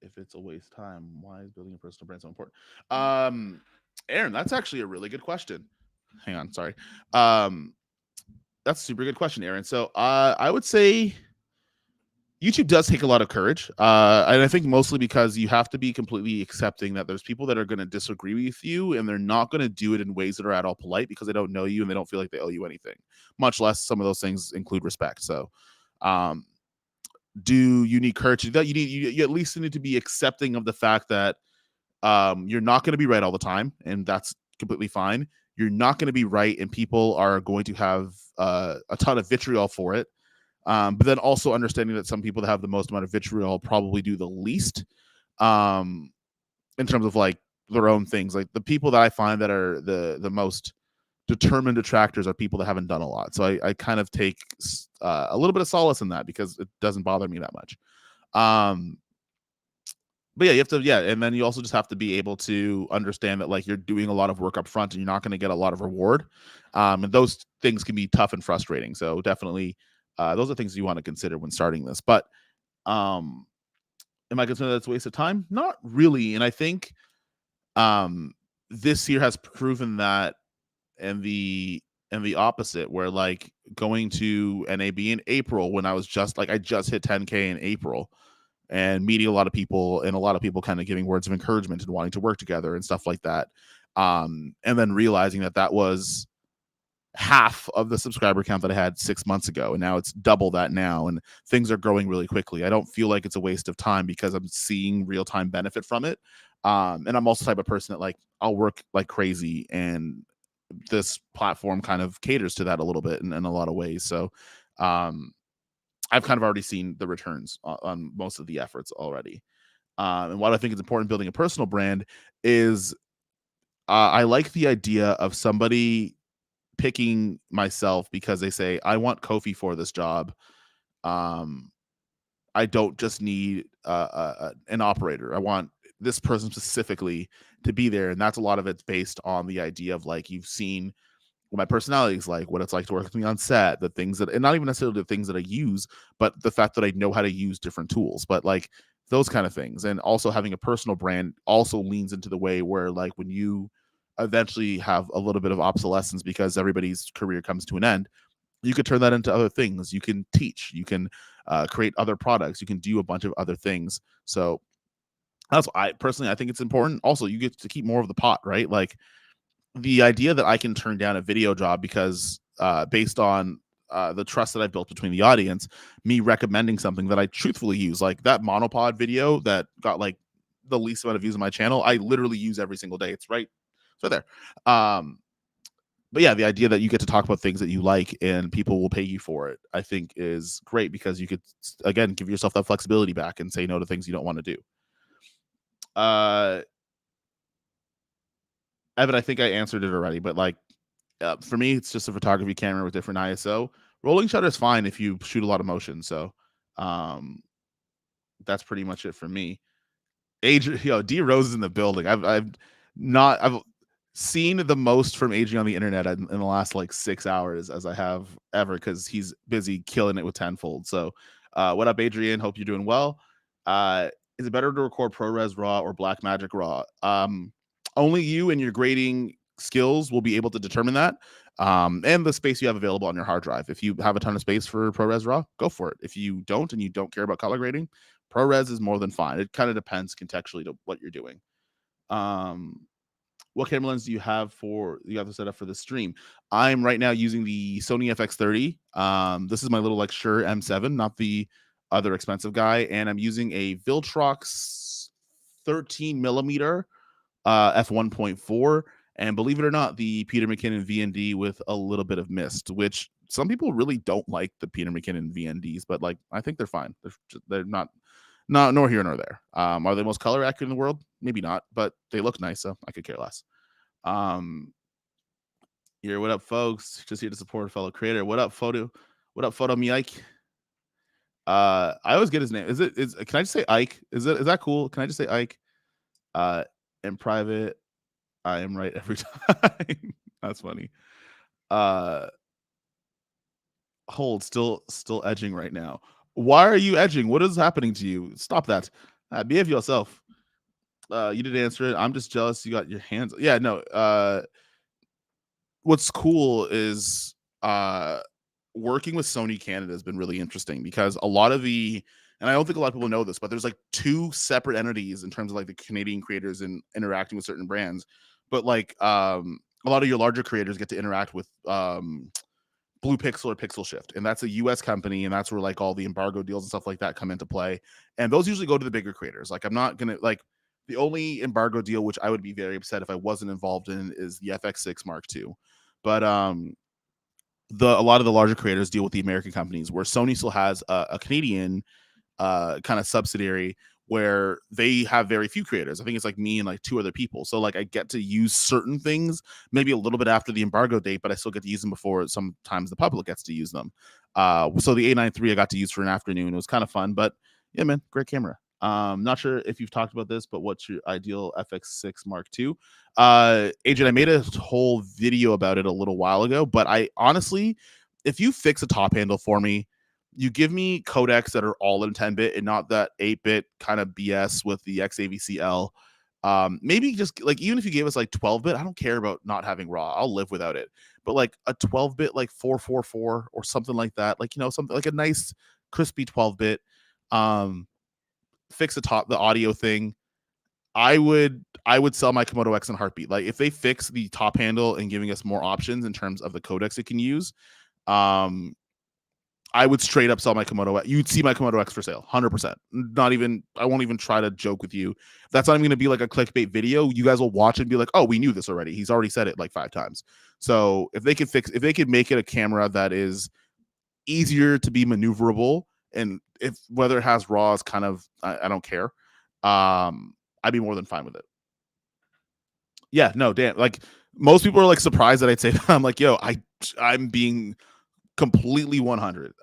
if it's a waste time? Why is building a personal brand so important? Aaron, that's actually a really good question. Hang on, sorry. That's a super good question, Aaron. So I would say YouTube does take a lot of courage, and I think mostly because you have to be completely accepting that there's people that are going to disagree with you, and they're not going to do it in ways that are at all polite because they don't know you and they don't feel like they owe you anything. Much less some of those things include respect. So, um, do you need courage to do that? You at least need to be accepting of the fact that you're not going to be right all the time, and that's completely fine. You're not going to be right, and people are going to have a ton of vitriol for it. But then also understanding that some people that have the most amount of vitriol probably do the least, um, in terms of like their own things. Like the people that I find that are the most determined detractors are people that haven't done a lot. So I kind of take a little bit of solace in that because it doesn't bother me that much. Um, but yeah, you have to, yeah, and then you also just have to be able to understand that like you're doing a lot of work up front and you're not going to get a lot of reward, and those things can be tough and frustrating. So definitely, those are things you want to consider when starting this. But um, am I concerned that it's a waste of time? Not really, and I think um, this year has proven that, and the opposite, where like going to NAB in April when I just hit 10K in April and meeting a lot of people and a lot of people kind of giving words of encouragement and wanting to work together and stuff like that. And then realizing that that was half of the subscriber count that I had 6 months ago. And now it's double that now. And things are growing really quickly. I don't feel like it's a waste of time because I'm seeing real time benefit from it. And I'm also the type of person that like I'll work like crazy, and this platform kind of caters to that a little bit in a lot of ways. So um I've kind of already seen the returns on most of the efforts already. And what I think is important building a personal brand is I like the idea of somebody picking myself because they say, I want Kofi for this job. Um, I don't just need an operator. I want this person specifically to be there. And that's a lot of it's based on the idea of like you've seen what my personality is like, what it's like to work with me on set, the things that, and not even necessarily the things that I use, but the fact that I know how to use different tools, but like those kind of things. And also having a personal brand also leans into the way where like when you eventually have a little bit of obsolescence because everybody's career comes to an end, you could turn that into other things. You can teach, you can create other products, you can do a bunch of other things. So that's why I personally, I think it's important. Also, you get to keep more of the pot, right? Like the idea that I can turn down a video job because based on the trust that I've built between the audience, me recommending something that I truthfully use, like that monopod video that got like the least amount of views on my channel, I literally use every single day. It's right there. But yeah, the idea that you get to talk about things that you like and people will pay you for it, I think is great because you could again give yourself that flexibility back and say no to things you don't want to do. Uh, Evan, I think I answered it already, but like for me, it's just a photography camera with different ISO. Rolling shutter is fine if you shoot a lot of motion. So um, that's pretty much it for me. Adrian, D Rose is in the building. I've seen the most from Adrian on the internet in the last like 6 hours as I have ever because he's busy killing it with tenfold. So what up, Adrian? Hope you're doing well. Is it better to record ProRes RAW or Blackmagic RAW? Only you and your grading skills will be able to determine that. And the space you have available on your hard drive. If you have a ton of space for ProRes RAW, go for it. If you don't and you don't care about color grading, ProRes is more than fine. It kind of depends contextually to what you're doing. What camera lens do you have set up for the stream? I'm right now using the Sony FX30. This is my little like Shure M7, not the other expensive guy, and I'm using a Viltrox 13 millimeter f1.4, and believe it or not, the Peter McKinnon VND with a little bit of mist, which some people really don't like the Peter McKinnon VNDs, but like I think they're fine. They're not nor here nor there. Are they most color accurate in the world? Maybe not, but they look nice, so I could care less. Here, what up, folks? Just here to support a fellow creator. What up, photo? What up, photo me Ike? I always get his name. Can I just say Ike? Is that cool? Can I just say Ike? In private, I am right every time. That's funny. Hold, still edging right now. Why are you edging? What is happening to you? Stop that. Behave yourself. You didn't answer it. I'm just jealous you got your hands. Yeah, no. What's cool is working with Sony Canada has been really interesting because a lot of the and I don't think a lot of people know this, but there's like two separate entities in terms of like the Canadian creators and interacting with certain brands. But like a lot of your larger creators get to interact with Blue Pixel or Pixel Shift, and that's a US company, and that's where like all the embargo deals and stuff like that come into play. And those usually go to the bigger creators. Like I'm not gonna like the only embargo deal which I would be very upset if I wasn't involved in is the FX6 Mark II. But a lot of the larger creators deal with the American companies, where Sony still has a Canadian kind of subsidiary where they have very few creators. I think it's like me and like two other people. So like I get to use certain things maybe a little bit after the embargo date, but I still get to use them before sometimes the public gets to use them. So the A93 I got to use for an afternoon. It was kind of fun, but yeah, man, great camera. Not sure if you've talked about this, but what's your ideal FX6 Mark II? Agent, I made a whole video about it a little while ago, but I honestly, if you fix a top handle for me, you give me codecs that are all in 10-bit and not that 8-bit kind of BS with the XAVCL. Maybe just like even if you gave us like 12-bit, I don't care about not having RAW. I'll live without it. But like a 12-bit, like 444 or something like that, like something like a nice crispy 12-bit. Fix the audio thing. I would sell my Komodo X in a heartbeat. Like if they fix the top handle and giving us more options in terms of the codecs it can use, I would straight up sell my Komodo X. You'd see my Komodo X for sale, 100%. Not even, I won't even try to joke with you. That's not even going to be like a clickbait video. You guys will watch it and be like, oh, we knew this already. He's already said it like 5 times. So if they could make it a camera that is easier to be maneuverable, and if whether it has RAW is kind of, I don't care. I'd be more than fine with it. Yeah, no, damn. Like most people are like surprised that I'd say that. I'm like, yo, I'm being completely 100.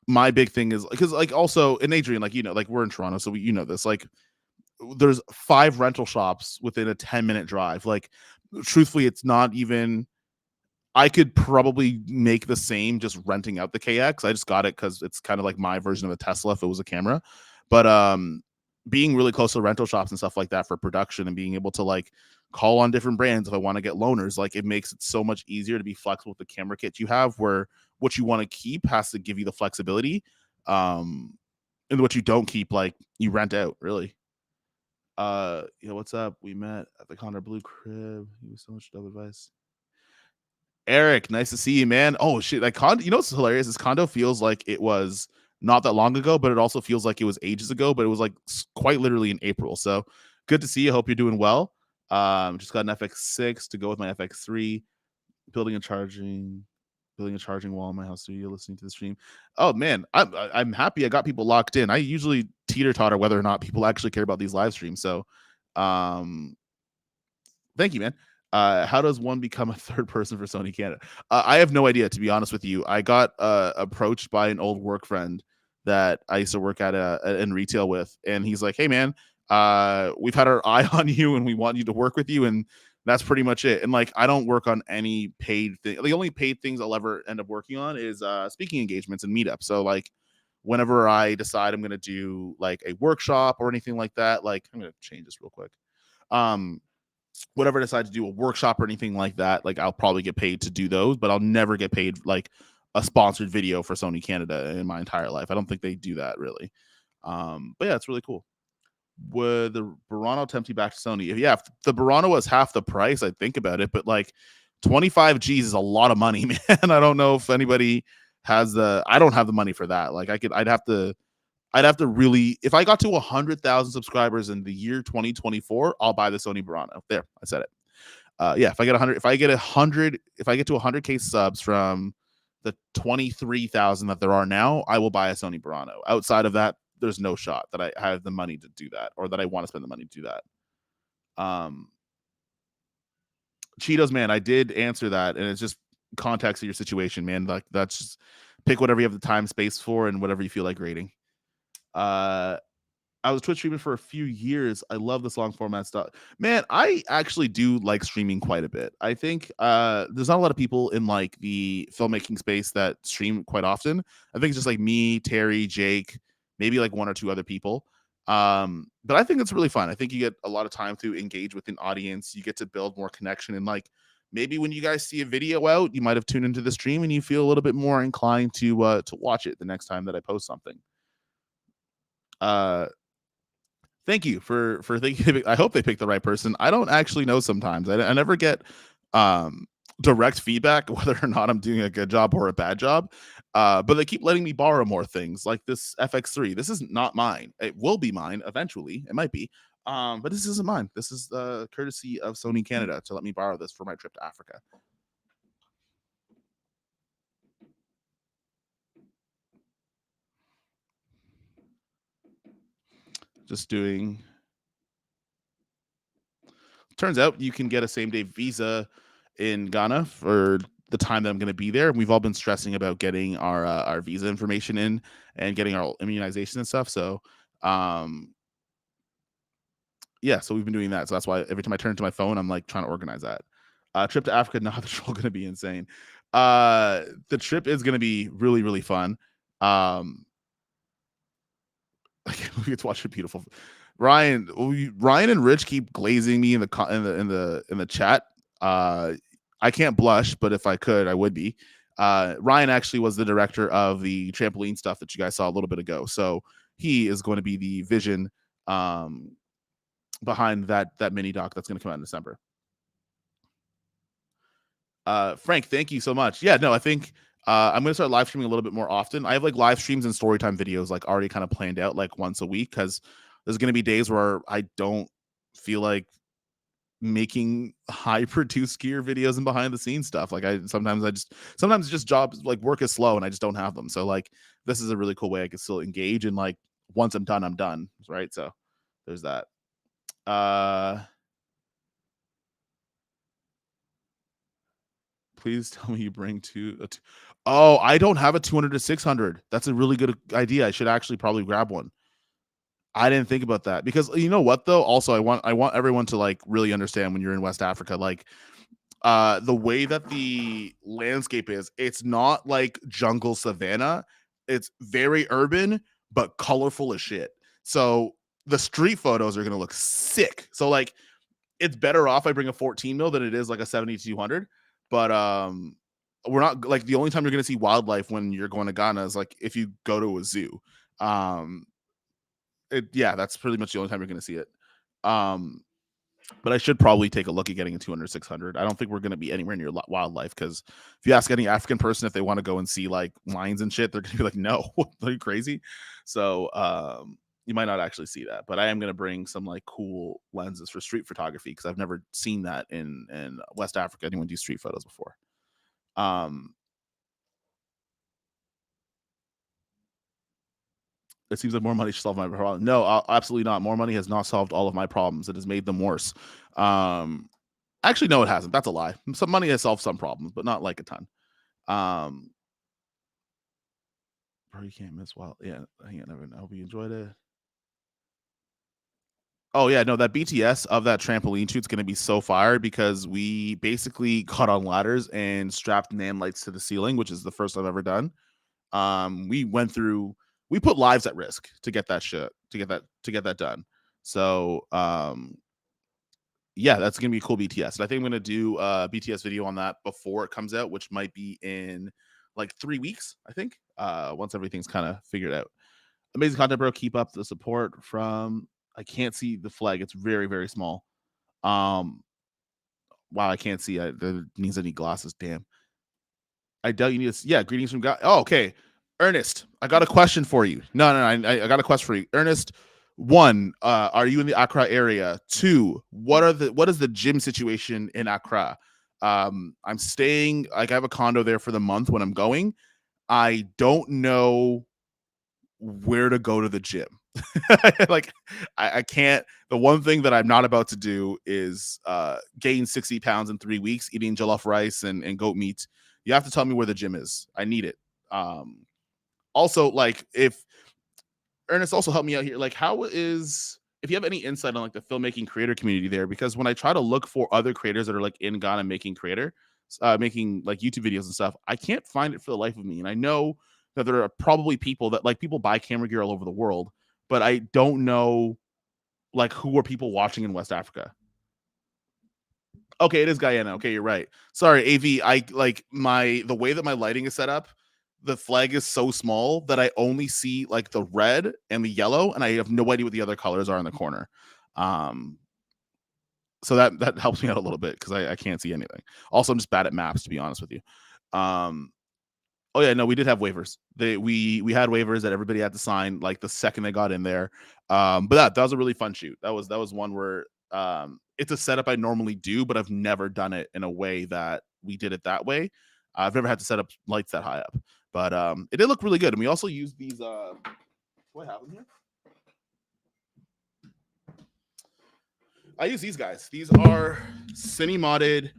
My big thing is because like also in Adrian, like like we're in Toronto, so we this, like there's 5 rental shops within a 10-minute drive. Like truthfully, it's not even, I could probably make the same just renting out the KX. I just got it because it's kind of like my version of a Tesla if it was a camera. But being really close to rental shops and stuff like that for production and being able to like call on different brands if I want to get loaners, like it makes it so much easier to be flexible with the camera kit you have, where what you want to keep has to give you the flexibility. And what you don't keep, like you rent out, really. What's up? We met at the Connor Blue crib. He was so much dope advice. Eric, nice to see you, man. Oh shit, like condo. What's hilarious? This condo feels like it was not that long ago, but it also feels like it was ages ago. But it was like quite literally in April. So good to see you. Hope you're doing well. Just got an FX6 to go with my FX3. Building a charging wall in my house studio. Listening to the stream. Oh man, I'm happy. I got people locked in. I usually teeter totter whether or not people actually care about these live streams. So, thank you, man. How does one become a third person for Sony Canada? I have no idea, to be honest with you. I got approached by an old work friend that I used to work at in retail with, and he's like, "Hey, man, we've had our eye on you, and we want you to work with you." And that's pretty much it. And like, I don't work on any paid thing. The only paid things I'll ever end up working on is speaking engagements and meetups. So like, whenever I decide I'm gonna do like a workshop or anything like that, like I'm gonna change this real quick. Whatever I decide to do a workshop or anything like that, like I'll probably get paid to do those, but I'll never get paid like a sponsored video for Sony Canada in my entire life. I don't think they do that really. But yeah, it's really cool. Would the Burano tempt you back to Sony? If the Burano was half the price, I'd think about it, but like 25 G's is a lot of money, man. I don't know if anybody has I don't have the money for that. Like I'd have to really, if I got to 100,000 subscribers in the year 2024, I'll buy the Sony Burano. There, I said it. If I get 100, if I get to 100K subs from the 23,000 that there are now, I will buy a Sony Burano. Outside of that, there's no shot that I have the money to do that, or that I want to spend the money to do that. Cheetos, man, I did answer that, and it's just context of your situation, man. Like that's just pick whatever you have the time, space for, and whatever you feel like rating. I was Twitch streaming for a few years. I love this long format stuff. Man, I actually do like streaming quite a bit. I think there's not a lot of people in like the filmmaking space that stream quite often. I think it's just like me, Terry, Jake, maybe like 1 or 2 other people. But I think it's really fun. I think you get a lot of time to engage with an audience. You get to build more connection, and like maybe when you guys see a video out, you might have tuned into the stream and you feel a little bit more inclined to watch it the next time that I post something. Uh, Thank you for thinking. I hope they picked the right person. I don't actually know sometimes. I never get um direct feedback whether or not I'm doing a good job or a bad job. But they keep letting me borrow more things like this FX3. This is not mine. It will be mine eventually. It might be. But this isn't mine. This is the courtesy of Sony Canada to let me borrow this for my trip to Africa. Just doing Turns out you can get a same day visa in Ghana for the time that I'm going to be there. We've all been stressing about getting our visa information in and getting our immunization and stuff. So, um, yeah, so we've been doing that. So that's why every time I turn to my phone, I'm like trying to organize that. Trip to Africa, not the troll going to be insane. The trip is going to be really, really fun. Um, we get to watch a beautiful Ryan and Rich keep glazing me in the in the chat. Uh, I can't blush, but if I could, I would be. Ryan actually was the director of the trampoline stuff that you guys saw a little bit ago, so he is going to be the vision um, behind that mini doc that's going to come out in December. Frank, thank you so much. Yeah, no, I think I'm gonna start live streaming a little bit more often. I have like live streams and storytime videos like already kind of planned out like once a week because there's gonna be days where I don't feel like making high produced gear videos and behind the scenes stuff. Like sometimes just jobs like work is slow and I just don't have them. So like this is a really cool way I can still engage and like once I'm done. Right. So there's that. Uh Please tell me you bring Oh, I don't have a 200 to 600. That's a really good idea. I should actually probably grab one. I didn't think about that because you know what though? Also, I want everyone to like really understand when you're in West Africa, like the way that the landscape is, it's not like jungle savanna. It's very urban but colorful as shit. So the street photos are gonna look sick. So like it's better off I bring a 14 mil than it is like a 7200. But we're not like the only time you're gonna see wildlife when you're going to Ghana is like if you go to a zoo. Um, yeah, that's pretty much the only time you're gonna see it. Um, but I should probably take a look at getting a 200 600. I don't think we're going to be anywhere near wildlife because if you ask any African person if they want to go and see like lions and shit, they're going to be like, no, are you crazy? So you might not actually see that, but I am going to bring some like cool lenses for street photography because I've never seen that in West Africa. Anyone do street photos before? Um, it seems like more money should solve my problem. No, absolutely not. More money has not solved all of my problems. It has made them worse. Um, Actually, no, it hasn't. That's a lie. Some money has solved some problems, but not like a ton. Um, bro, you can't miss wild. Yeah, hang on. I hope you enjoyed it. Oh yeah, no, that BTS of that trampoline shoot's gonna be so fire because we basically got on ladders and strapped nan lights to the ceiling, which is the first I've ever done. We went through, we put lives at risk to get that shit, to get that done. So, yeah, that's gonna be a cool BTS. And I think I'm gonna do a BTS video on that before it comes out, which might be in like 3 weeks. I think once everything's kind of figured out. Amazing content, bro. Keep up the support from. I can't see the flag. It's very very small. Um, wow, I can't see. That means I need glasses. Damn. I doubt you need. Yeah, greetings from God. Oh, okay. Ernest, I got a question for you. No, no, no I got a question for you, Ernest. One, are you in the Accra area? Two, what is the gym situation in Accra? I'm staying. Like I have a condo there for the month when I'm going. I don't know where to go to the gym. Like I can't. The one thing that I'm not about to do is gain 60 pounds in 3 weeks eating jollof rice and goat meat. You have to tell me where the gym is. I need it. Also, like if Ernest also help me out here, like how is, if you have any insight on like the filmmaking creator community there, because when I try to look for other creators that are like in Ghana making like YouTube videos and stuff, I can't find it for the life of me. And I know that there are probably people that like people buy camera gear all over the world, but I don't know like who are people watching in West Africa. Okay, it is Guyana. Okay, you're right. Sorry, AV. I like the way that my lighting is set up. the flag is so small that I only see like the red and the yellow, and I have no idea what the other colors are in the corner. Um, so that helps me out a little bit because I can't see anything. Also, I'm just bad at maps, to be honest with you. Um, oh yeah, no, we did have waivers. We had waivers that everybody had to sign like the second they got in there. But that was a really fun shoot. That was one where it's a setup I normally do, but I've never done it in a way that we did it that way. I've never had to set up lights that high up, but it did look really good. And we also used these. What happened here? I use these guys. These are cine modded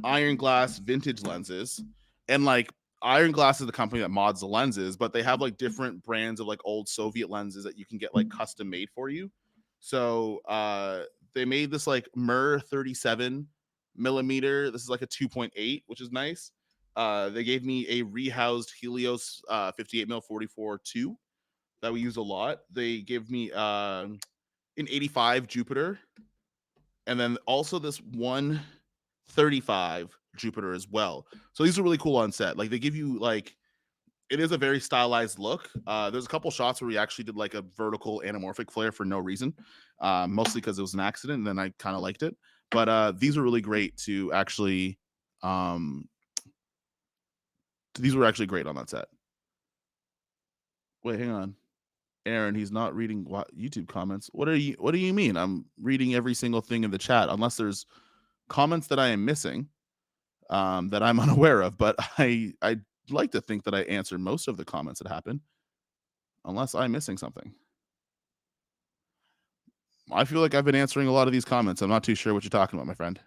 iron glass vintage lenses, and like Iron Glass is the company that mods the lenses, but they have like different brands of like old Soviet lenses that you can get like custom made for you. So they made this like Mir 37 millimeter. This is like a 2.8, which is nice. They gave me a rehoused Helios 58 mil 44 2 that we use a lot. They gave me an 85 Jupiter, and then also this 135 Jupiter as well. So these are really cool on set. Like they give you like it is a very stylized look. There's a couple shots where we actually did like a vertical anamorphic flare for no reason, mostly because it was an accident, and then I kind of liked it. But these are really great to actually. Um, these were actually great on that set. Wait, hang on, Aaron. He's not reading YouTube comments. What are you? What do you mean? I'm reading every single thing in the chat, unless there's comments that I am missing that I'm unaware of. But I like to think that I answered most of the comments that happen, unless I'm missing something. I feel like I've been answering a lot of these comments. I'm not too sure what you're talking about, my friend.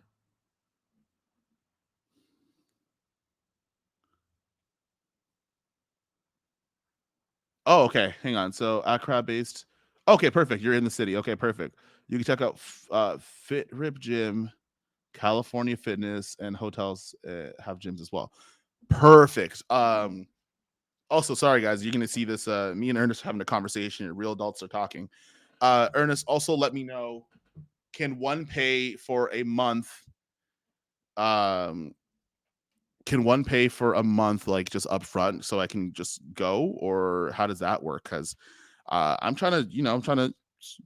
Oh, okay. Hang on. So Accra based. Okay, perfect. You're in the city. Okay, perfect. You can check out Fit Rip Gym, California Fitness, and hotels have gyms as well. Perfect. Also, sorry guys, you're gonna see this. Me and Ernest having a conversation. Real adults are talking. Ernest, also let me know. Can one pay for a month? Um, can one pay for a month, like just upfront, so I can just go, or how does that work? Because I'm trying to,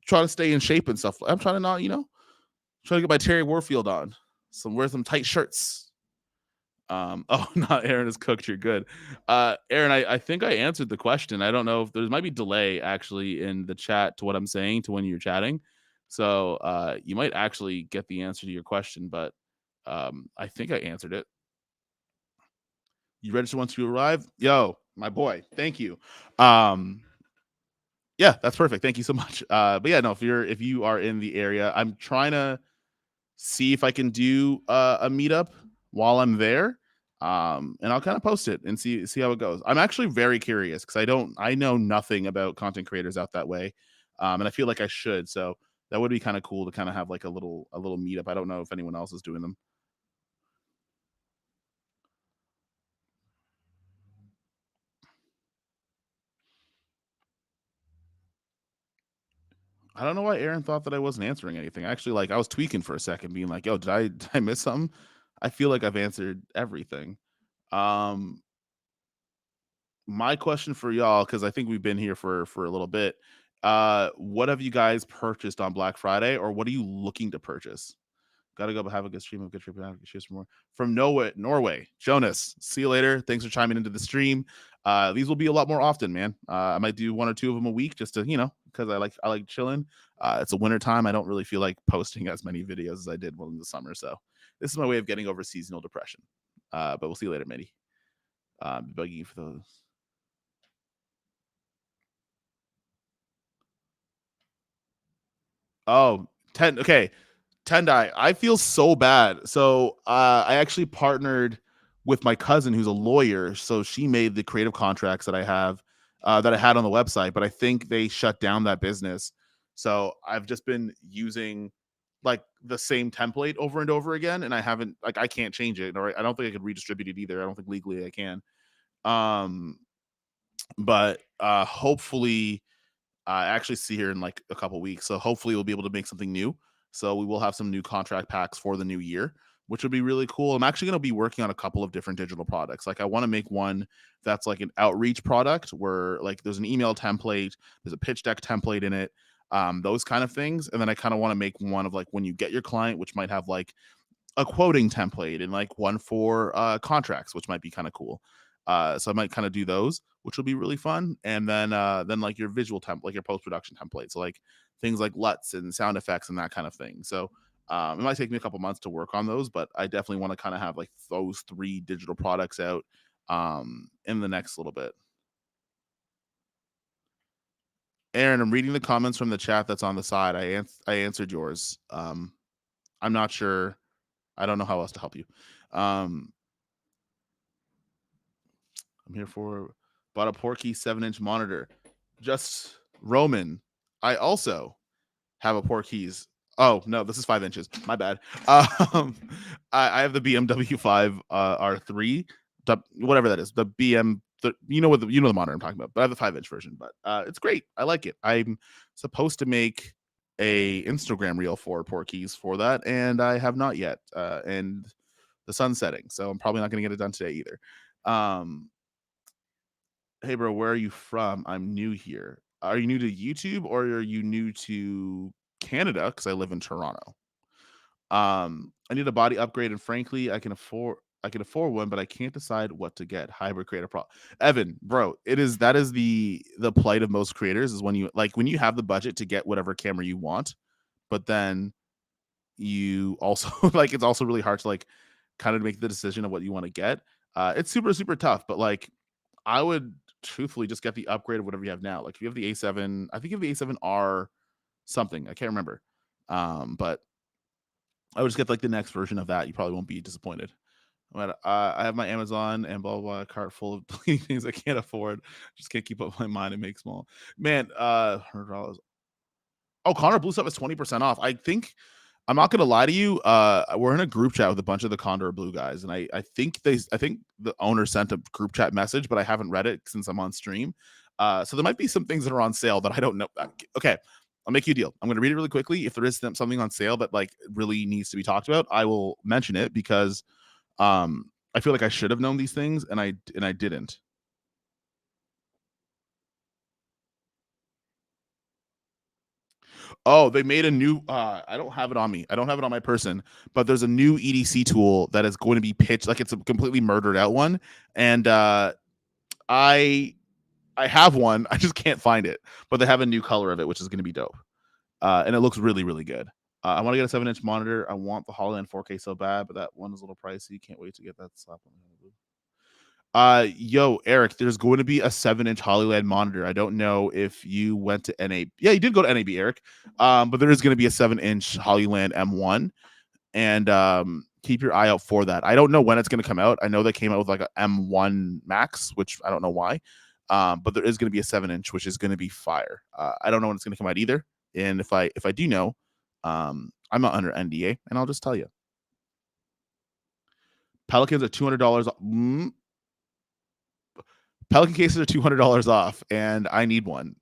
try to stay in shape and stuff. I'm trying to not, trying to get my Terry Warfield on. Wear some tight shirts. Oh, not Aaron is cooked. You're good. Aaron, I think I answered the question. I don't know if there might be delay actually in the chat to what I'm saying to when you're chatting. So you might actually get the answer to your question, but I think I answered it. You register once you arrive? Yo, my boy. Thank you. Um, yeah, that's perfect. Thank you so much. But yeah, no, if you are in the area, I'm trying to see if I can do a meetup while I'm there. And I'll kind of post it and see how it goes. I'm actually very curious because I know nothing about content creators out that way. And I feel like I should. So that would be kind of cool to kind of have like a little meetup. I don't know if anyone else is doing them. I don't know why Aaron thought that I wasn't answering anything. Actually, like I was tweaking for a second, being like, "Yo, did I miss something?" I feel like I've answered everything. Um, my question for y'all, because I think we've been here for a little bit. What have you guys purchased on Black Friday, or what are you looking to purchase? Gotta go, but have a good stream. Of good trip. Cheers for more from Norway. Jonas, see you later. Thanks for chiming into the stream. These will be a lot more often, man. I might do one or two of them a week, just to because I like chilling. It's a winter time. I don't really feel like posting as many videos as I did in the summer. So this is my way of getting over seasonal depression. But we'll see you later, Mitty. Bugging you for those. Oh, 10. Okay. Tendai, I feel so bad. So I actually partnered with my cousin who's a lawyer. So she made the creative contracts that I have that I had on the website, but I think they shut down that business. So I've just been using like the same template over and over again, and I can't change it, or I don't think I could redistribute it either. I don't think legally I can. Um, but hopefully I actually see her in like a couple weeks. So hopefully we'll be able to make something new. So we will have some new contract packs for the new year. which would be really cool. I'm actually going to be working on a couple of different digital products. Like I want to make one that's like an outreach product where like there's an email template, there's a pitch deck template in it, those kind of things. And then I kind of want to make one of like when you get your client, which might have like a quoting template and like one for contracts, which might be kind of cool. So I might kind of do those, which will be really fun. And then like your visual template, like your post production templates, so like things like LUTs and sound effects and that kind of thing. So it might take me a couple months to work on those, but I definitely want to kind of have like those three digital products out in the next little bit. Aaron, I'm reading the comments from the chat that's on the side. I answered yours. I'm not sure. I don't know how else to help you. Um, I'm here for bought a Porky 7-inch monitor. Just Roman. I also have a Porky's. Oh no, this is 5 inches. My bad. Um, I have the BMW 5 R3, whatever that is. The BM. You know the monitor I'm talking about. But I have the 5-inch version. But it's great. I like it. I'm supposed to make a Instagram reel for Porky's for that, and I have not yet. And the sun's setting, so I'm probably not going to get it done today either. Um, hey bro, where are you from? I'm new here. Are you new to YouTube or are you new to Canada? Because I live in Toronto. I need a body upgrade, and frankly, I can afford one, but I can't decide what to get. Hybrid creator pro. Evan, bro, that is the plight of most creators is when you have the budget to get whatever camera you want, but then you also like it's also really hard to like kind of make the decision of what you want to get. It's super super tough, but like I would truthfully just get the upgrade of whatever you have now. Like if you have the A7, I think you have the A7R something. I can't remember. But I would just get like the next version of that. You probably won't be disappointed. But I have my Amazon and blah, blah blah cart full of things I can't afford. Just can't keep up my mind and make small. Man, $100. Oh, Connor Blue stuff is 20% off. I think I'm not gonna lie to you. We're in a group chat with a bunch of the Condor Blue guys, and I think the owner sent a group chat message, but I haven't read it since I'm on stream. So there might be some things that are on sale that I don't know. Okay, I'll make you a deal. I'm gonna read it really quickly. If there is something on sale that like really needs to be talked about, I will mention it because I feel like I should have known these things and I didn't. Oh, they made a new I don't have it on me. I don't have it on my person, but there's a new EDC tool that is going to be pitched like it's a completely murdered out one. And I I have one. I just can't find it. But they have a new color of it, which is going to be dope. And it looks really, really good. I want to get a 7-inch monitor. I want the Holland 4K so bad, but that one is a little pricey. Can't wait to get that slap on the yo, Eric, there's going to be a 7-inch Hollyland monitor. I don't know if you went to NA. Yeah, you did go to NAB, Eric. But there is going to be a 7-inch Hollyland M1, and keep your eye out for that. I don't know when it's going to come out. I know they came out with like a M1 Max, which I don't know why. But there is going to be a 7-inch, which is going to be fire. I don't know when it's going to come out either. And if I do know, I'm not under NDA, and I'll just tell you. Pelicans are $200. Pelican cases are $200 off, and I need one.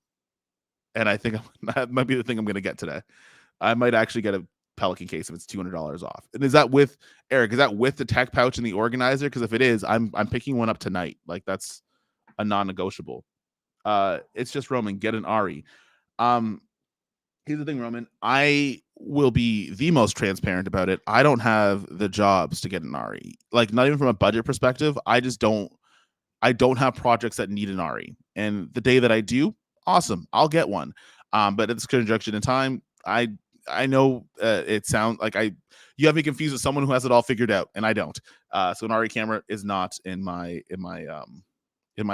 And I think that might be the thing I'm going to get today. I might actually get a Pelican case if it's $200 off. And is that with Eric? Is that with the tech pouch and the organizer? Because if it is, I'm picking one up tonight. Like that's a non-negotiable. It's just Roman. Get an Ari. Here's the thing, Roman. I will be the most transparent about it. I don't have the jobs to get an Ari. Like not even from a budget perspective. I don't have projects that need an Ari. And the day that I do, awesome, I'll get one. But at this conjunction in time, I know it sounds like you have me confused with someone who has it all figured out, and I don't. So an Ari camera is not in my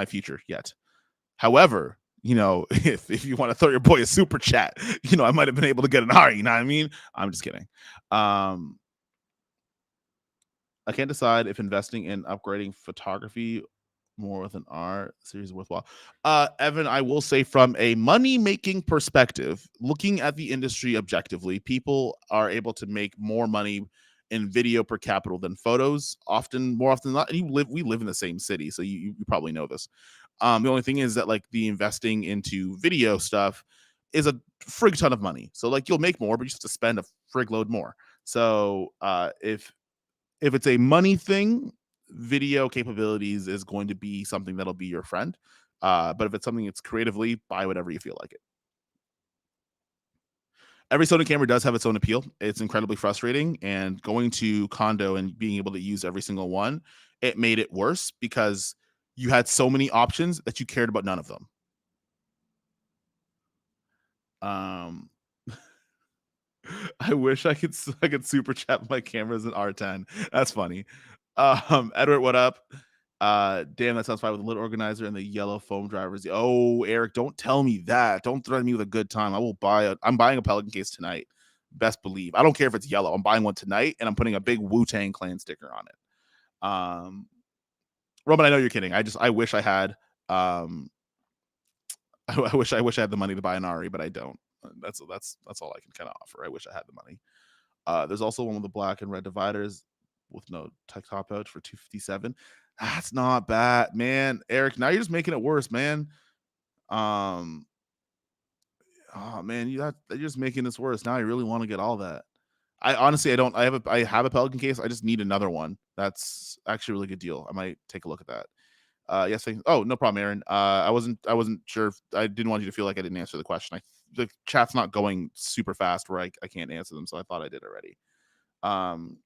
future yet. However, if you want to throw your boy a super chat, I might have been able to get an Ari. You know what I mean? I'm just kidding. I can't decide if investing in upgrading photography more with an R series worthwhile. Evan, I will say from a money-making perspective, looking at the industry objectively, people are able to make more money in video per capita than photos. More often than not. And we live in the same city, so you probably know this. The only thing is that like the investing into video stuff is a frig ton of money. So like you'll make more, but you just have to spend a frig load more. So if If it's a money thing, video capabilities is going to be something that'll be your friend. But if it's something that's creatively, buy whatever you feel like it. Every Sony camera does have its own appeal. It's incredibly frustrating, and going to Condo and being able to use every single one, it made it worse because you had so many options that you cared about none of them. Um, I wish I could super chat my cameras in R10. That's funny. Edward, what up? Damn, that sounds fine with a little organizer and the yellow foam drivers. Oh, Eric, don't tell me that. Don't threaten me with a good time. I'm buying a Pelican case tonight. Best believe. I don't care if it's yellow. I'm buying one tonight and I'm putting a big Wu-Tang Clan sticker on it. Um, Roman, I know you're kidding. I wish I had um I wish I had the money to buy an Ari, but I don't. That's all I can kind of offer. I wish I had the money. There's also one with the black and red dividers with no tech top out for 257. That's not bad, man. Eric, now you're just making it worse, man. Um, oh man, you're just making this worse. Now I really want to get all that. I honestly I don't. I have a Pelican case. I just need another one. That's actually a really good deal. I might take a look at that. Yes. Oh, no problem, Aaron. I wasn't sure. I didn't want you to feel like I didn't answer the question. The chat's not going super fast where I can't answer them, so I thought I did already. Um,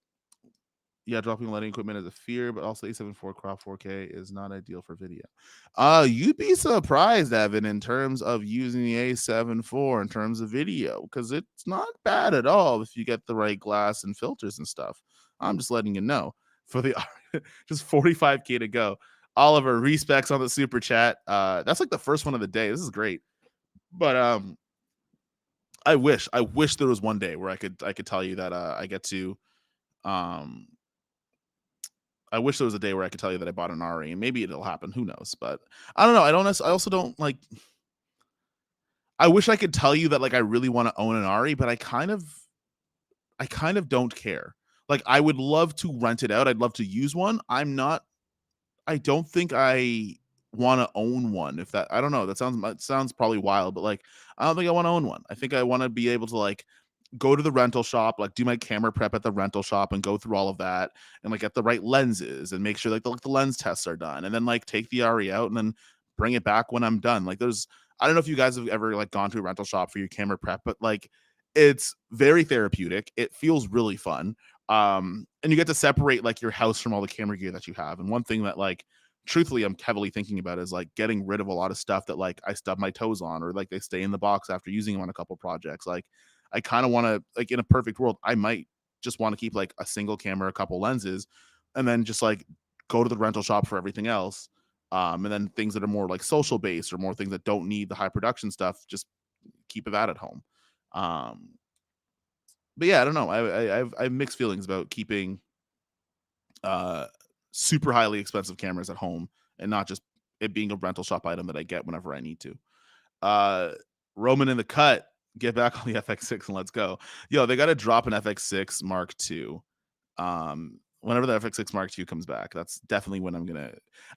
yeah, dropping lighting equipment is a fear, but also A74 crop 4K is not ideal for video. You'd be surprised, Evan, in terms of using the A74 in terms of video, because it's not bad at all if you get the right glass and filters and stuff. I'm just letting you know. For the just 45K to go. Oliver, respects on the super chat. That's like the first one of the day. This is great. But I wish there was one day where I could tell you that I get to um I wish there was a day where I could tell you that I bought an Ari, and maybe it'll happen. Who knows? But I don't know. I also don't like. I wish I could tell you that like I really want to own an Ari, but I kind of don't care. Like I would love to rent it out. I'd love to use one. I don't think I want to own one. If that, I don't know. That sounds probably wild, but like I don't think I want to own one. I think I want to be able to like go to the rental shop, like do my camera prep at the rental shop and go through all of that and like get the right lenses and make sure like the lens tests are done and then like take the RE out and then bring it back when I'm done. Like I don't know if you guys have ever like gone to a rental shop for your camera prep, but like it's very therapeutic. It feels really fun. And you get to separate like your house from all the camera gear that you have. And one thing that like truthfully I'm heavily thinking about is like getting rid of a lot of stuff that like I stub my toes on or like they stay in the box after using them on a couple projects. Like I kind of want to like in a perfect world, I might just want to keep like a single camera, a couple lenses, and then just like go to the rental shop for everything else. And then things that are more like social based or more things that don't need the high production stuff, just keep that at home. Um, but yeah, I don't know. I have mixed feelings about keeping uh super highly expensive cameras at home and not just it being a rental shop item that I get whenever I need to. Uh Roman in the cut, get back on the FX6 and let's go. Yo, they got to drop an FX6 Mark II. Whenever the FX6 Mark II comes back, that's definitely when I don't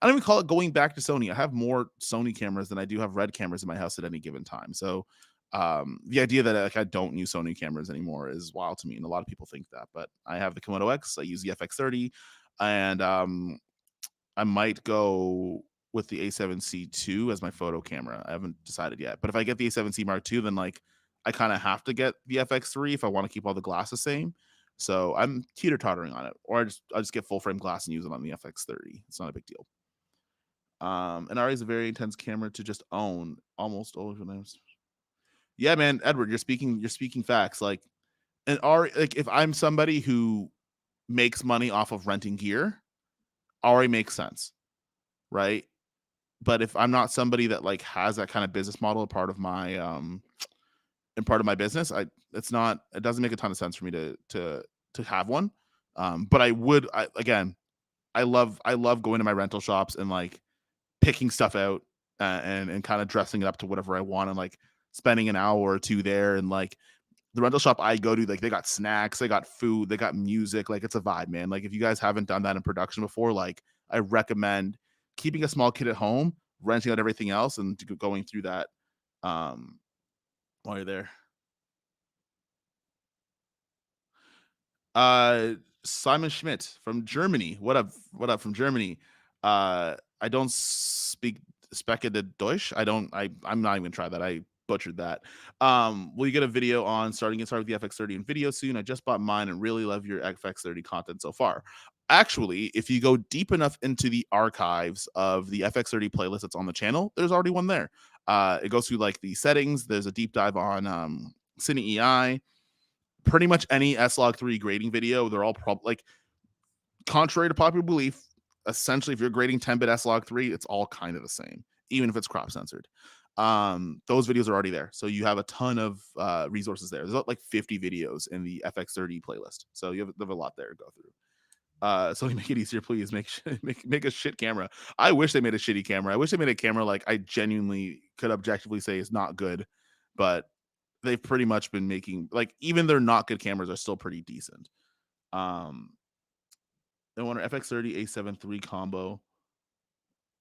even call it going back to Sony. I have more Sony cameras than I do have Red cameras in my house at any given time. So the idea that like I don't use Sony cameras anymore is wild to me, and a lot of people think that. But I have the Komodo X. I use the FX30, and I might go with the A7C II as my photo camera. I haven't decided yet. But if I get the A7C Mark II, then like I kind of have to get the FX3 if I want to keep all the glass the same. So I'm teeter tottering on it, or I just get full frame glass and use it on the FX30. It's not a big deal. And RA is a very intense camera to just own. Almost always when I was. Yeah, man, Edward, you're speaking facts. Like an R like if I'm somebody who makes money off of renting gear, RA makes sense, right? But if I'm not somebody that like has that kind of business model a part of my and part of my business, it doesn't make a ton of sense for me to have one. But again, I love going to my rental shops and like picking stuff out and kind of dressing it up to whatever I want and like spending an hour or two there and like the rental shop I go to, like they got snacks, they got food, they got music, like it's a vibe, man. Like if you guys haven't done that in production before, like I recommend keeping a small kid at home, renting out everything else, and going through that um, while you're there. Simon Schmidt from Germany. What up? What up from Germany? I don't speak Speckete Deutsch. I'm not even gonna try that. I butchered that. Will you get a video on getting started with the FX30 in video soon? I just bought mine and really love your FX30 content so far. Actually, if you go deep enough into the archives of the FX30 playlist that's on the channel, there's already one there. It goes through like the settings. There's a deep dive on Cine EI, pretty much any S-Log3 grading video. They're all like, contrary to popular belief, essentially if you're grading 10-bit S-Log3, it's all kind of the same, even if it's crop censored. Those videos are already there, so you have a ton of resources there. There's like 50 videos in the FX30 playlist, so you have a lot there to go through. So make it easier, please. Make a shit camera. I wish they made a shitty camera. I wish they made a camera like I genuinely could objectively say is not good, but they've pretty much been making, like, even their not good cameras are still pretty decent. I wonder FX30 A7 III combo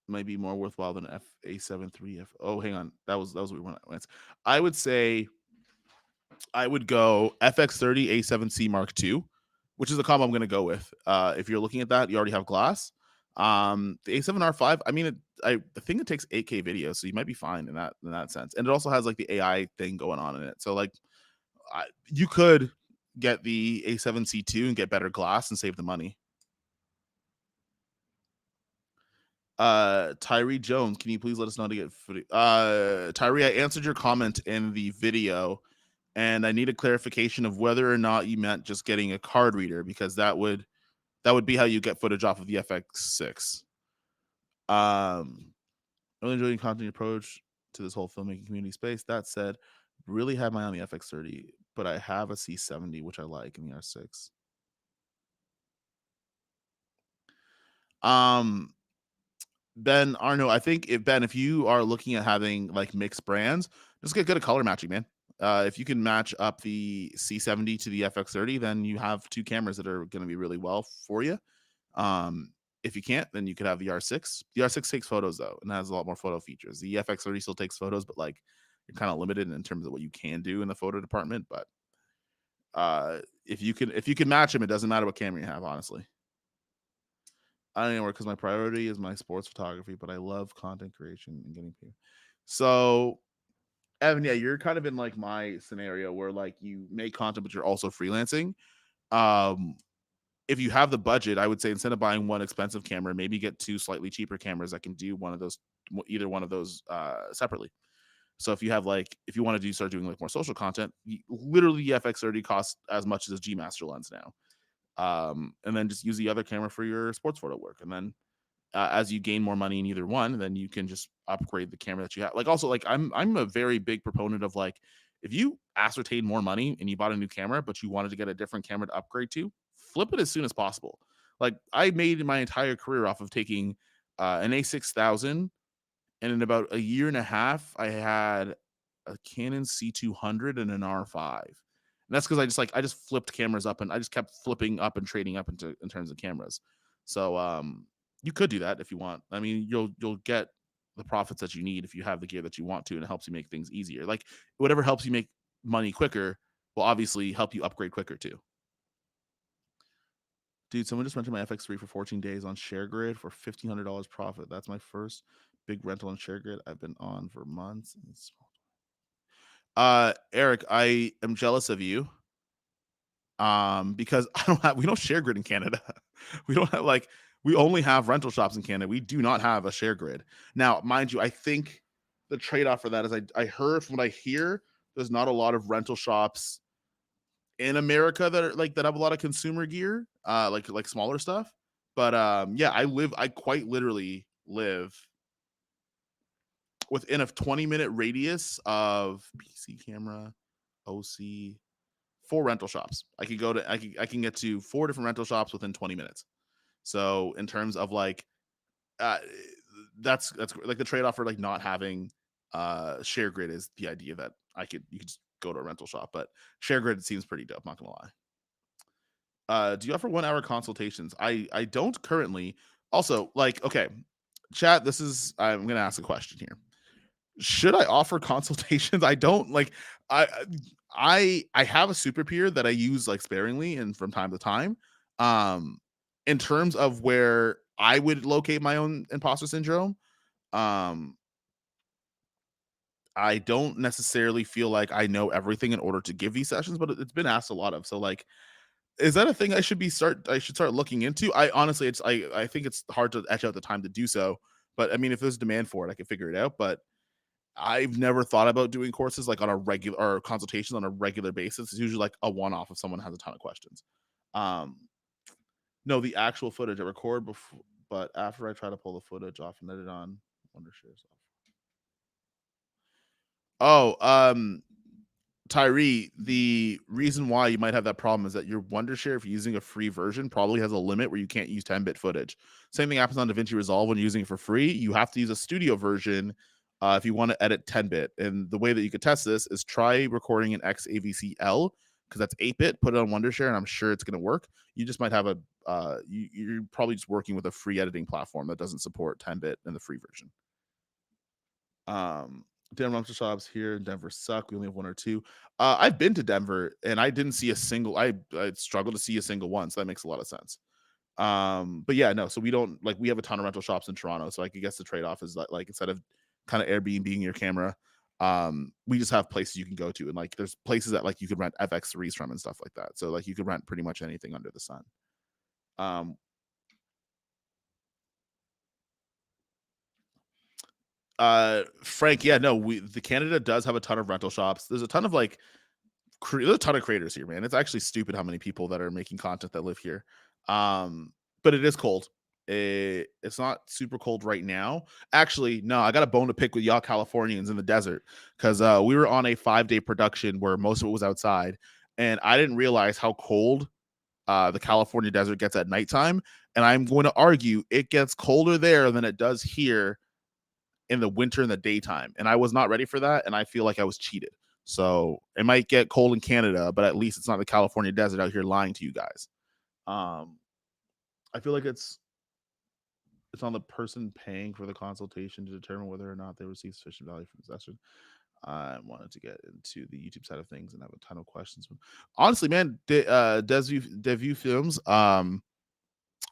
might be more worthwhile than A7 III F. Oh, hang on, that was what we went. I would say I would go FX30 A7C Mark II, which is the combo I'm going to go with. If you're looking at that, you already have glass. The A7R5, I mean, I think it takes 8K video, so you might be fine in that sense. And it also has like the AI thing going on in it. So like, you could get the A7C2 and get better glass and save the money. Tyree Jones, can you please let us know how to get footage? Tyree, I answered your comment in the video, and I need a clarification of whether or not you meant just getting a card reader, because that would be how you get footage off of the FX6. Really enjoying content approach to this whole filmmaking community space. That said, really have my eye on the FX30, but I have a C70 which I like in the R6. Ben Arno, I think if you are looking at having like mixed brands, just get good at color matching, man. If you can match up the C70 to the FX30, then you have two cameras that are going to be really well for you. If you can't, then you could have the R6. The R6 takes photos though, and has a lot more photo features. The FX30 still takes photos, but like, you're kind of limited in terms of what you can do in the photo department. But if you can match them, it doesn't matter what camera you have, honestly. I don't know, because my priority is my sports photography, but I love content creation and getting paid. So, Evan, yeah, you're kind of in like my scenario where like you make content, but you're also freelancing. If you have the budget, I would say instead of buying one expensive camera, maybe get two slightly cheaper cameras that can do either one of those separately. So if you want to start doing like more social content, literally the FX30 costs as much as a G Master lens now. And then just use the other camera for your sports photo work. And then as you gain more money in either one, then you can just upgrade the camera that you have. Like, also, like, I'm a very big proponent of like, if you ascertain more money and you bought a new camera, but you wanted to get a different camera to upgrade to, flip it as soon as possible. Like, I made my entire career off of taking an A6000, and in about a year and a half, I had a Canon C200 and an R5. And that's because I just flipped cameras up, and I just kept flipping up and trading up in terms of cameras. So you could do that if you want. I mean, you'll get the profits that you need if you have the gear that you want to, and it helps you make things easier. Like, whatever helps you make money quicker will obviously help you upgrade quicker too. Dude, someone just rented my FX3 for 14 days on ShareGrid for $1,500 profit. That's my first big rental on ShareGrid. I've been on for months. Eric, I am jealous of you. Because we don't share grid in Canada. We don't have we only have rental shops in Canada. We do not have a share grid. Now, mind you, I think the trade-off for that is I heard from what I hear, there's not a lot of rental shops in America that are that have a lot of consumer gear, like smaller stuff. But yeah, I quite literally live within a 20-minute radius of PC camera, OC, 4 rental shops. I can get to 4 different rental shops within 20 minutes. So in terms of that's like the trade-off for like not having share grid is the idea that you could just go to a rental shop, but share grid seems pretty dope, not gonna lie. Do you offer 1-hour consultations? I don't currently. Also, okay, chat, I'm gonna ask a question here. Should I offer consultations? I don't I have a super peer that I use sparingly and from time to time. Um, in terms of where I would locate my own imposter syndrome, um, I don't necessarily feel like I know everything in order to give these sessions, but it's been asked a lot of. So like, is that a thing I should start looking into? I honestly, I think it's hard to etch out the time to do so. But I mean, if there's demand for it, I can figure it out. But I've never thought about doing courses like on a regular or consultations on a regular basis. It's usually like a one off if someone has a ton of questions. Um, no, the actual footage I record before, but after I try to pull the footage off and edit on Wondershare's. Oh, Tyree, the reason why you might have that problem is that your Wondershare, if you're using a free version, probably has a limit where you can't use 10-bit footage. Same thing happens on DaVinci Resolve when you're using it for free. You have to use a studio version if you want to edit 10-bit. And the way that you could test this is try recording an XAVC-L because that's 8-bit, put it on Wondershare, and I'm sure it's going to work. You just might have you're probably just working with a free editing platform that doesn't support 10-bit in the free version. Denver Monster Shops here in Denver suck. We only have one or two. I've been to Denver and I didn't see a single. I struggled to see a single one, so that makes a lot of sense. But yeah, no. So we don't like we have a ton of rental shops in Toronto. So like I guess the trade off is that like instead of kind of Airbnb your camera, we just have places you can go to and like there's places that like you could rent FX3s from and stuff like that. So like you could rent pretty much anything under the sun. Um, Frank, yeah, no, the Canada does have a ton of rental shops. There's a ton of like there's a ton of creators here, man. It's actually stupid how many people that are making content that live here. But it is cold. It's not super cold right now. Actually, no, I got a bone to pick with y'all Californians in the desert because we were on a 5-day production where most of it was outside, and I didn't realize how cold the California desert gets at nighttime. And I'm going to argue it gets colder there than it does here in the winter in the daytime. And I was not ready for that. And I feel like I was cheated. So it might get cold in Canada, but at least it's not the California desert out here lying to you guys. Um, I feel like it's on the person paying for the consultation to determine whether or not they receive sufficient value from the session. I wanted to get into the YouTube side of things and have a ton of questions. Honestly, man, Devu Films,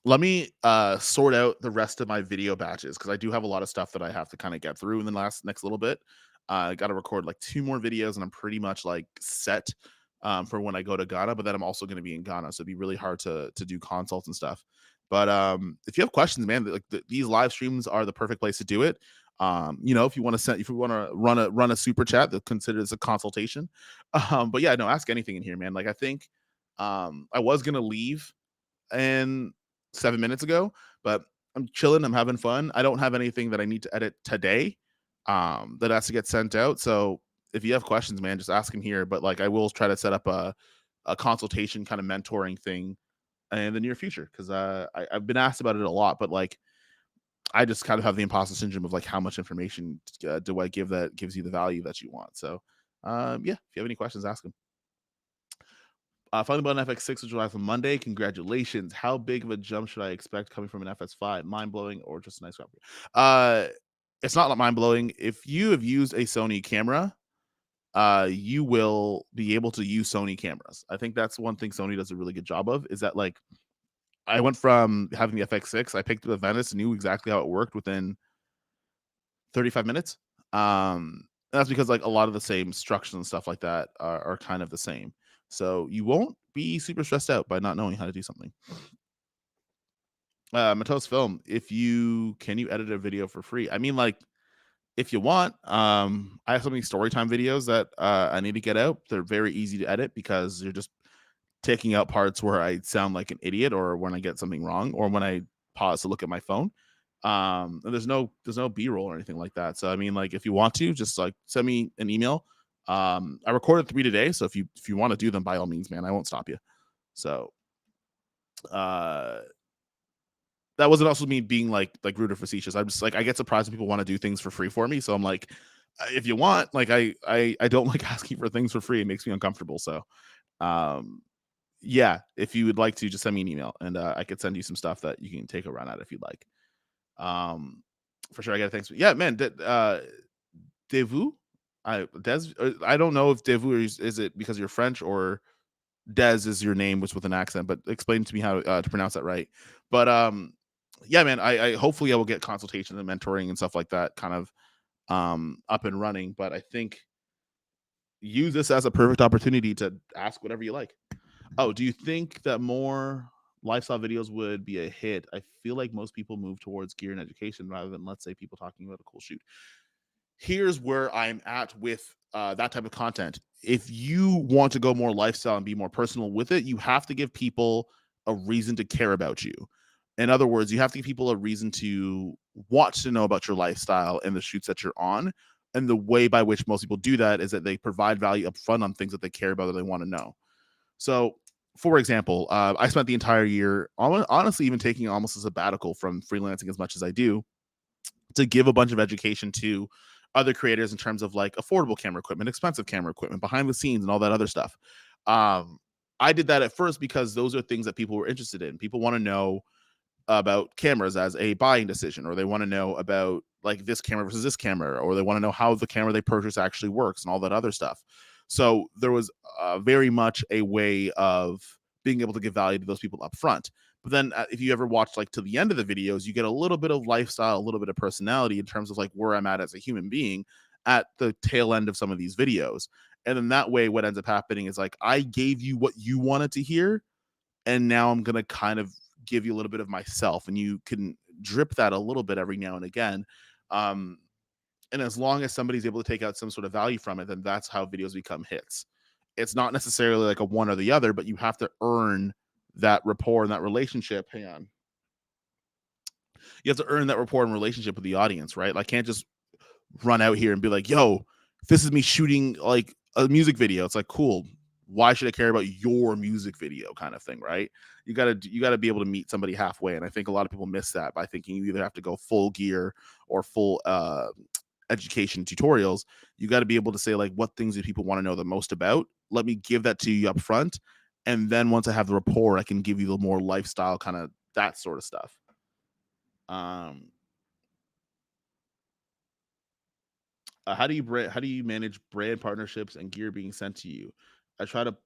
let me sort out the rest of my video batches because I do have a lot of stuff that I have to kind of get through in the next little bit. I got to record like 2 more videos and I'm pretty much like set for when I go to Ghana, but then I'm also going to be in Ghana, so it'd be really hard to do consults and stuff. But if you have questions, man, like these live streams are the perfect place to do it. If you want to if you want to run a super chat, that consider this a consultation. But yeah, no, ask anything in here, man. Like I think I was gonna leave and 7 minutes ago, but I'm chilling, I'm having fun. I don't have anything that I need to edit today that has to get sent out. So if you have questions, man, just ask them here. But like I will try to set up a consultation kind of mentoring thing in the near future because I've been asked about it a lot, but like I just kind of have the imposter syndrome of like how much information do I give that gives you the value that you want. So yeah, if you have any questions, ask them. Finally bought an FX6 which arrived on Monday. Congratulations. How big of a jump should I expect coming from an FS5? Mind blowing or just a nice copy? It's not mind blowing. If you have used a Sony camera, you will be able to use Sony cameras. I think that's one thing Sony does a really good job of is that like I went from having the FX6, I picked up the Venice, knew exactly how it worked within 35 minutes. That's because like a lot of the same instructions and stuff like that are kind of the same. So you won't be super stressed out by not knowing how to do something. Matos Film, can you edit a video for free? I mean, like if you want, I have so many story time videos that I need to get out. They're very easy to edit because you're just taking out parts where I sound like an idiot or when I get something wrong or when I pause to look at my phone. And there's no b-roll or anything like that. So I mean, like if you want to just like send me an email. I recorded 3 today, so if you want to do them, by all means, man, I won't stop you. So that wasn't also me being like rude or facetious. I'm just like I get surprised when people want to do things for free for me. So I'm like, if you want, like I don't like asking for things for free. It makes me uncomfortable. So yeah, if you would like to, just send me an email and I could send you some stuff that you can take a run at if you'd like. For sure, I got to thanks. Yeah, man, Devu, I don't know if Devu is it because you're French or Des is your name, which with an accent, but explain to me how to pronounce that right. But yeah, man, I hopefully I will get consultation and mentoring and stuff like that kind of up and running. But I think use this as a perfect opportunity to ask whatever you like. Oh, do you think that more lifestyle videos would be a hit? I feel like most people move towards gear and education rather than, let's say, people talking about a cool shoot. Here's where I'm at with that type of content. If you want to go more lifestyle and be more personal with it, you have to give people a reason to care about you. In other words, you have to give people a reason to want to know about your lifestyle and the shoots that you're on. And the way by which most people do that is that they provide value up front on things that they care about that they want to know. So, for example, I spent the entire year, honestly, even taking almost a sabbatical from freelancing as much as I do, to give a bunch of education to other creators in terms of like affordable camera equipment, expensive camera equipment, behind the scenes, and all that other stuff. Um, I did that at first because those are things that people were interested in. People want to know about cameras as a buying decision, or they want to know about like this camera versus this camera, or they want to know how the camera they purchase actually works and all that other stuff. So there was very much a way of being able to give value to those people up front. But then if you ever watch like to the end of the videos, you get a little bit of lifestyle, a little bit of personality in terms of like where I'm at as a human being at the tail end of some of these videos. And then that way, what ends up happening is like I gave you what you wanted to hear, and now I'm gonna kind of give you a little bit of myself, and you can drip that a little bit every now and again. Um, and as long as somebody's able to take out some sort of value from it, then that's how videos become hits. It's not necessarily like a one or the other, but you have to earn that rapport and that relationship. Hang on. You have to earn that rapport and relationship with the audience, right? Like, can't just run out here and be like, yo, this is me shooting like a music video. It's like, cool. Why should I care about your music video kind of thing, right? You gotta be able to meet somebody halfway. And I think a lot of people miss that by thinking you either have to go full gear or full education tutorials. You got to be able to say like what things do people want to know the most about. Let me give that to you up front. And then once I have the rapport, I can give you the more lifestyle kind of that sort of stuff. Um, how do you manage brand partnerships and gear being sent to you? I try to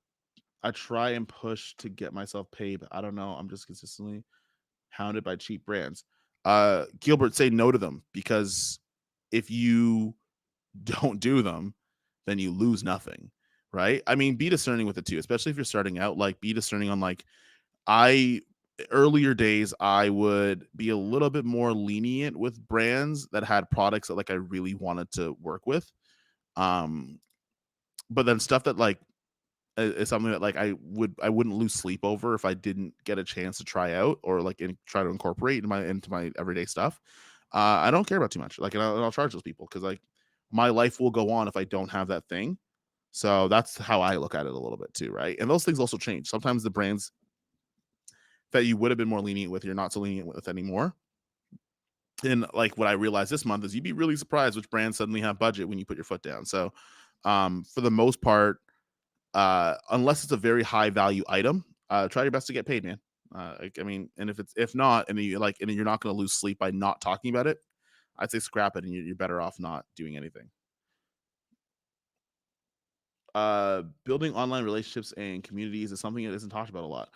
I try and push to get myself paid, but I don't know. I'm just consistently hounded by cheap brands. Gilbert, say no to them, because if you don't do them, then you lose nothing, right? I mean, be discerning with it too, especially if you're starting out. Like, be discerning on like I earlier days, I would be a little bit more lenient with brands that had products that like I really wanted to work with. Um, but then stuff that like is something that like I wouldn't lose sleep over if I didn't get a chance to try out or like try to incorporate into my everyday stuff. I don't care about too much. Like, and I'll charge those people because like my life will go on if I don't have that thing. So that's how I look at it a little bit too, right? And those things also change. Sometimes the brands that you would have been more lenient with, you're not so lenient with anymore. And like what I realized this month is you'd be really surprised which brands suddenly have budget when you put your foot down. So for the most part, unless it's a very high value item, try your best to get paid, man. Like, I mean, and if not, and you like, and you're not going to lose sleep by not talking about it, I'd say scrap it, and you're better off not doing anything. Building online relationships and communities is something that isn't talked about a lot.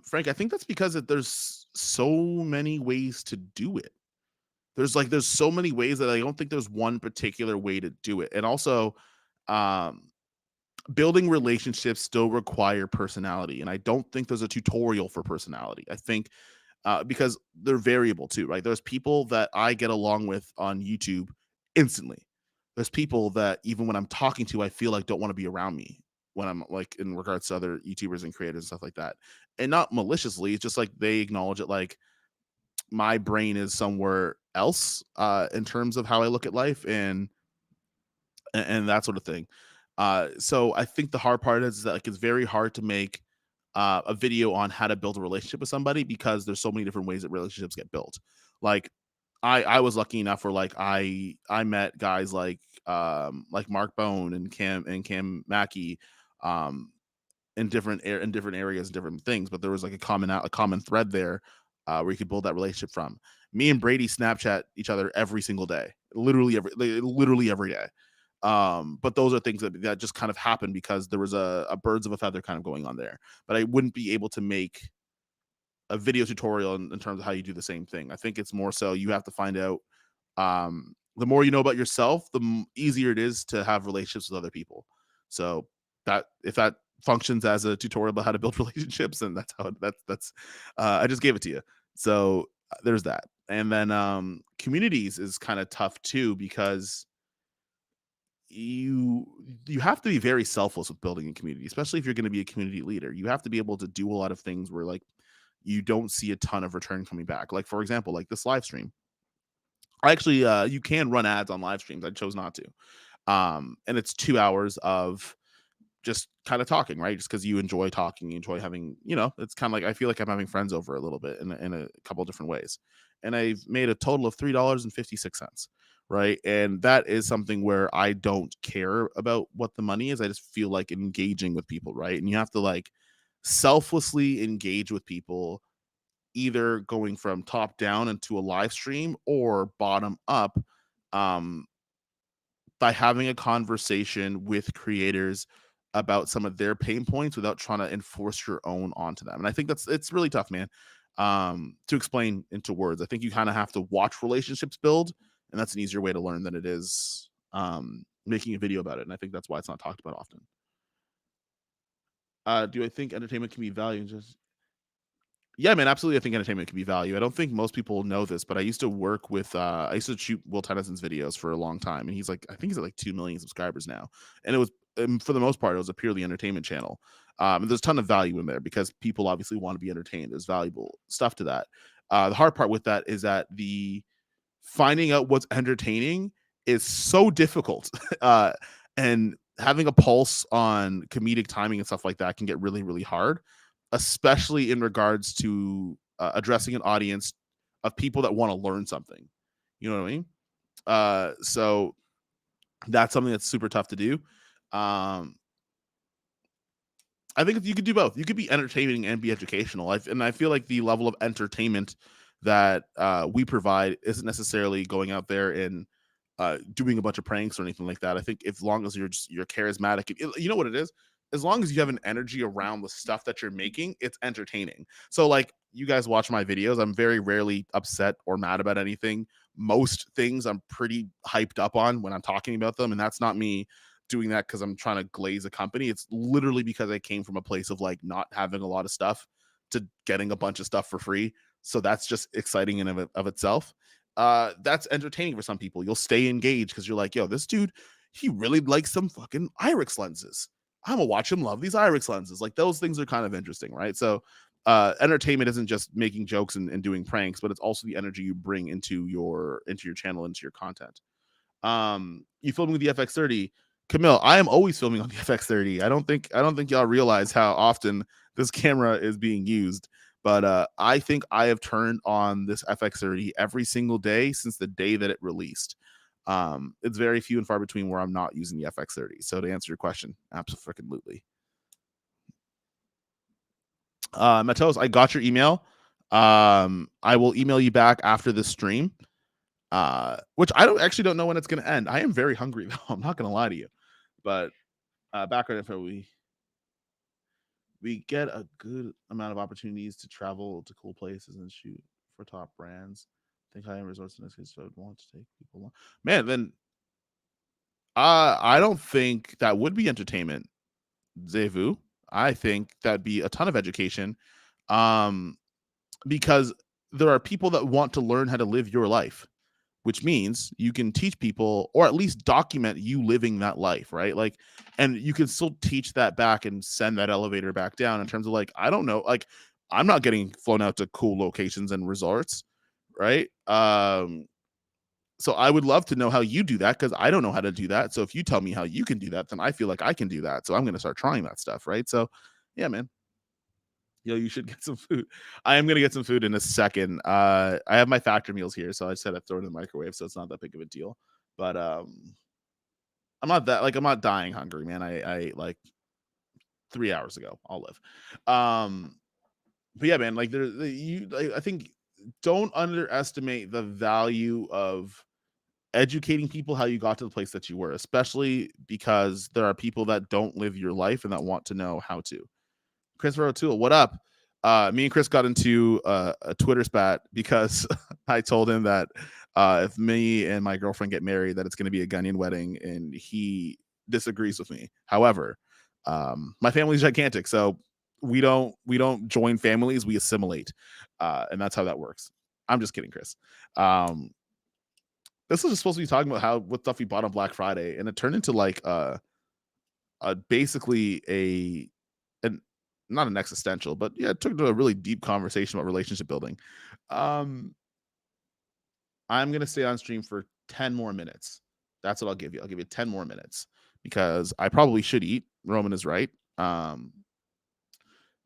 Frank, I think that's because there's so many ways to do it. There's so many ways that I don't think there's one particular way to do it. And also, um, building relationships still require personality, and I don't think there's a tutorial for personality. I think because they're variable too, right? There's people that I get along with on YouTube instantly. There's people that even when I'm talking to, I feel like don't want to be around me when I'm like in regards to other YouTubers and creators and stuff like that. And not maliciously, it's just like they acknowledge it like my brain is somewhere else in terms of how I look at life and that sort of thing. So I think the hard part is that like it's very hard to make a video on how to build a relationship with somebody because there's so many different ways that relationships get built. Like I was lucky enough where like I met guys like Mark Bone and Cam Mackey um in different areas and different things, but there was like a common thread there where you could build that relationship from. Me and Brady Snapchat each other every single day, literally every day. But those are things that just kind of happen because there was a birds of a feather kind of going on there. But I wouldn't be able to make a video tutorial in terms of how you do the same thing. I think it's more so you have to find out, the more you know about yourself, the easier it is to have relationships with other people. So that if that functions as a tutorial about how to build relationships, then that's how that's I just gave it to you. So there's that. And then communities is kind of tough too because you you have to be very selfless with building a community, especially if you're going to be a community leader. You have to be able to do a lot of things where like you don't see a ton of return coming back. Like for example, like this live stream. I actually you can run ads on live streams. I chose not to. And it's 2 hours of just kind of talking, right? Just because you enjoy talking, you enjoy having, it's kind of like I feel like I'm having friends over a little bit in a couple different ways. And I've made a total of $3.56, right? And that is something where I don't care about what the money is. I just feel like engaging with people, right? And you have to like selflessly engage with people, either going from top down into a live stream or bottom up, um, by having a conversation with creators about some of their pain points without trying to enforce your own onto them. And I think it's really tough, man, to explain into words. I think you kind of have to watch relationships build, and that's an easier way to learn than it is making a video about it. And I think that's why it's not talked about often. Do I think entertainment can be valued? Just Yeah, man, absolutely. I think entertainment can be value. I don't think most people know this, but I used to work with I used to shoot Will Tennyson's videos for a long time, and he's like, I think he's at like 2 million subscribers now, and it was for the most part, it was a purely entertainment channel. And there's a ton of value in there because people obviously want to be entertained. There's valuable stuff to that. The hard part with that is that the finding out what's entertaining is so difficult. And having a pulse on comedic timing and stuff like that can get really, really hard, especially in regards to addressing an audience of people that want to learn something. You know what I mean? So that's something that's super tough to do. Um, I think if you could do both, you could be entertaining and be educational. And I feel like the level of entertainment that we provide isn't necessarily going out there and doing a bunch of pranks or anything like that. I think as long as you're charismatic, you know what it is. As long as you have an energy around the stuff that you're making, it's entertaining. So like you guys watch my videos, I'm very rarely upset or mad about anything. Most things I'm pretty hyped up on when I'm talking about them, and that's not me doing that because I'm trying to glaze a company. It's literally because I came from a place of like not having a lot of stuff to getting a bunch of stuff for free. So that's just exciting in of itself. That's entertaining for some people. You'll stay engaged because you're like, yo, this dude, he really likes some fucking Irix lenses. I'm gonna watch him love these Irix lenses. Like those things are kind of interesting, right? So entertainment isn't just making jokes and doing pranks, but it's also the energy you bring into your channel, into your content. You filming with the FX30. Camille, I am always filming on the FX30. I don't think y'all realize how often this camera is being used. But I think I have turned on this FX30 every single day since the day that it released. It's very few and far between where I'm not using the FX30. So to answer your question, absolutely. Matos, I got your email. I will email you back after the stream. Which I don't know when it's going to end. I am very hungry though. I'm not going to lie to you. But background info, we get a good amount of opportunities to travel to cool places and shoot for top brands. I think high-end resorts in this case would want to take people along. Man, then I don't think that would be entertainment, Zevu. I think that'd be a ton of education. Um, because there are people that want to learn how to live your life, which means you can teach people or at least document you living that life, right? Like, and you can still teach that back and send that elevator back down in terms of like, I don't know, like I'm not getting flown out to cool locations and resorts, right? So I would love to know how you do that because I don't know how to do that. So if you tell me how you can do that, then I feel like I can do that. So I'm going to start trying that stuff, right? So yeah, man. Yo, you should get some food. I am gonna get some food in a second. I have my factor meals here, so I just had to throw it in the microwave, so it's not that big of a deal. But I'm not dying hungry, man. I ate like 3 hours ago. I'll live. But yeah, man, like I think don't underestimate the value of educating people how you got to the place that you were, especially because there are people that don't live your life and that want to know how to. Christopher O'Toole, what up? Me and Chris got into a Twitter spat because I told him that if me and my girlfriend get married, that it's going to be a Ghanaian wedding, and he disagrees with me. However, my family's gigantic, so we don't join families, we assimilate, and that's how that works. I'm just kidding, Chris. Um, this was just supposed to be talking about how what stuff we bought on Black Friday, and it turned into like basically an not an existential, but yeah, it took to a really deep conversation about relationship building. Um, I'm gonna stay on stream for 10 more minutes. That's what I'll give you. I'll give you 10 more minutes because I probably should eat. Roman is right. Can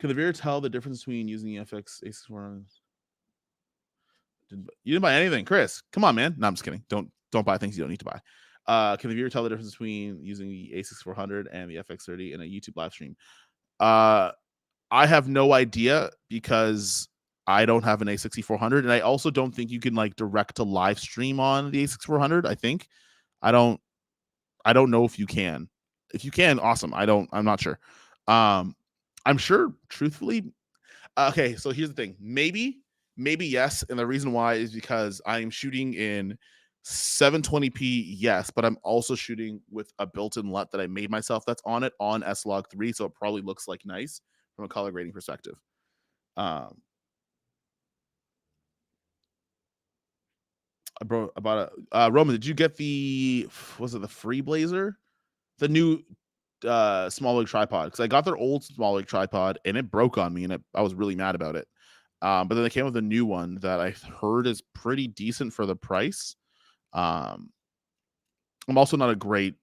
the viewer tell the difference between using the FX A64? You didn't buy anything, Chris. Come on, man. No, I'm just kidding. Don't buy things you don't need to buy. Can the viewer tell the difference between using the A6400 and the FX30 in a YouTube live stream? I have no idea because I don't have an A6400, and I also don't think you can like direct to live stream on the A6400. I think I don't. I don't know if you can. If you can, awesome. I don't. I'm not sure. I'm sure. Truthfully, okay. So here's the thing. Maybe yes, and the reason why is because I'm shooting in 720p. Yes, but I'm also shooting with a built-in LUT that I made myself. That's on it on S-Log 3, so it probably looks like nice from a color grading perspective. Um, bro, about Roman, did you get the was it the Free Blazer, the new small rig tripod? Because I got their old small rig tripod and it broke on me, and I was really mad about it. But then they came with a new one that I heard is pretty decent for the price. Um, I'm also not a great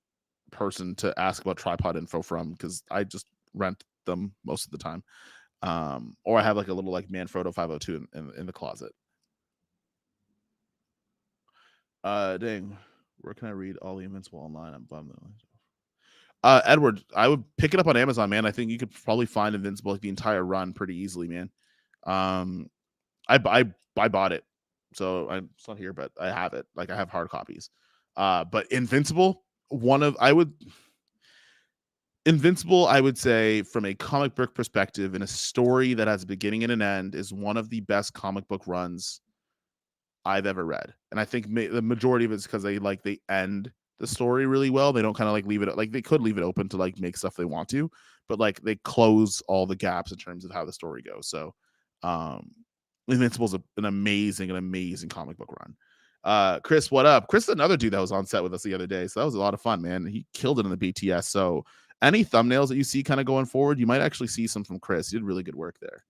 person to ask about tripod info from because I just rent them most of the time. Or I have like a little like Manfrotto 502 in the closet. Dang, where can I read all the Invincible online? I'm bummed. Edward, I would pick it up on Amazon, man. I think you could probably find Invincible like the entire run pretty easily, man. I bought it, so it's not here, but I have it. Like I have hard copies. But Invincible, Invincible, I would say, from a comic book perspective, in a story that has a beginning and an end, is one of the best comic book runs I've ever read. And I think the majority of it's because they end the story really well. They don't kind of like leave it like they could leave it open to like make stuff they want to, but like they close all the gaps in terms of how the story goes. So, Invincible's an amazing comic book run. Chris, what up? Chris is another dude that was on set with us the other day, so that was a lot of fun, man. He killed it in the BTS. So, any thumbnails that you see kind of going forward, you might actually see some from Chris. He did really good work there.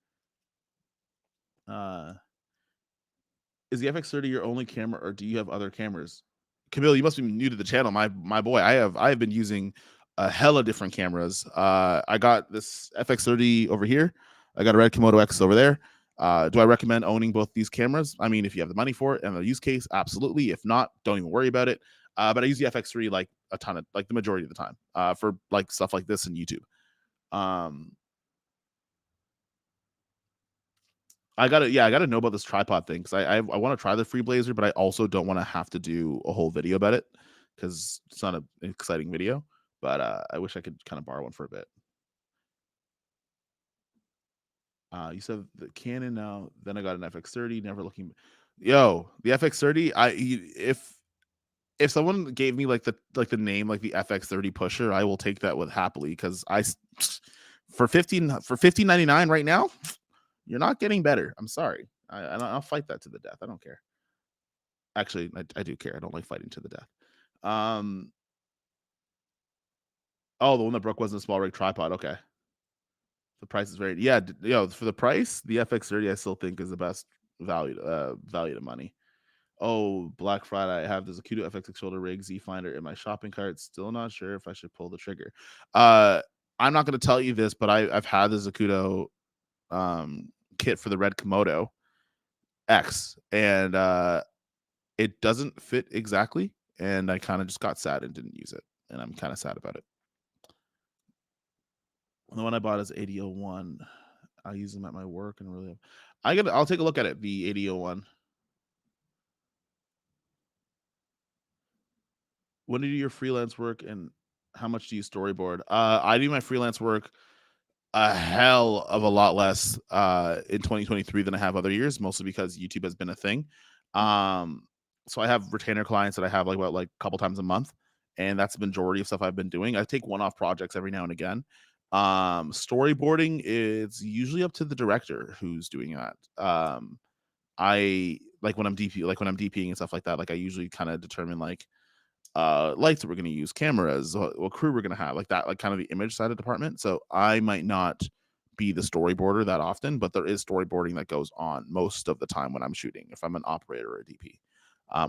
Is the FX30 your only camera, or do you have other cameras? Camille, you must be new to the channel, my boy. I have been using a hella different cameras. I got this FX30 over here. I got a Red Komodo X over there. Do I recommend owning both these cameras? I mean, if you have the money for it and the use case, absolutely. If not, don't even worry about it. But I use the FX3 like a ton of like the majority of the time for like stuff like this and YouTube. I gotta know about this tripod thing because I want to try the Free Blazer, but I also don't want to have to do a whole video about it because it's not an exciting video. But I wish I could kind of borrow one for a bit. You said the Canon now. Then I got an FX30. Never looking. Yo, the FX30. If someone gave me like the name like the FX30 pusher, I will take that with happily because for 15.99 right now, you're not getting better. I'm sorry. I'll fight that to the death. I don't care. Actually, I do care. I don't like fighting to the death. Oh, the one that broke wasn't a small rig tripod. Okay. The price is very for the price, the FX30 I still think is the best value to money. Oh, Black Friday, I have the Zacuto FX shoulder rig Z Finder in my shopping cart. Still not sure if I should pull the trigger. I'm not going to tell you this, but I've had the Zacuto kit for the Red Komodo X, and it doesn't fit exactly, and I kind of just got sad and didn't use it, and I'm kind of sad about it. The one I bought is 8001. I use them at my work and really, I'll take a look at it. The 8001. When do you do your freelance work, and how much do you storyboard? I do my freelance work a hell of a lot less in 2023 than I have other years, mostly because YouTube has been a thing. Um, so I have retainer clients that I have like about like a couple times a month, and that's the majority of stuff I've been doing. I take one-off projects every now and again. Storyboarding is usually up to the director who's doing that. I like when I'm DP, like when I'm DPing and stuff like that. Like I usually kind of determine like lights that we're going to use, cameras, what crew we're going to have, like that, like kind of the image side of department. So I might not be the storyboarder that often, but there is storyboarding that goes on most of the time when I'm shooting, if I'm an operator or a DP.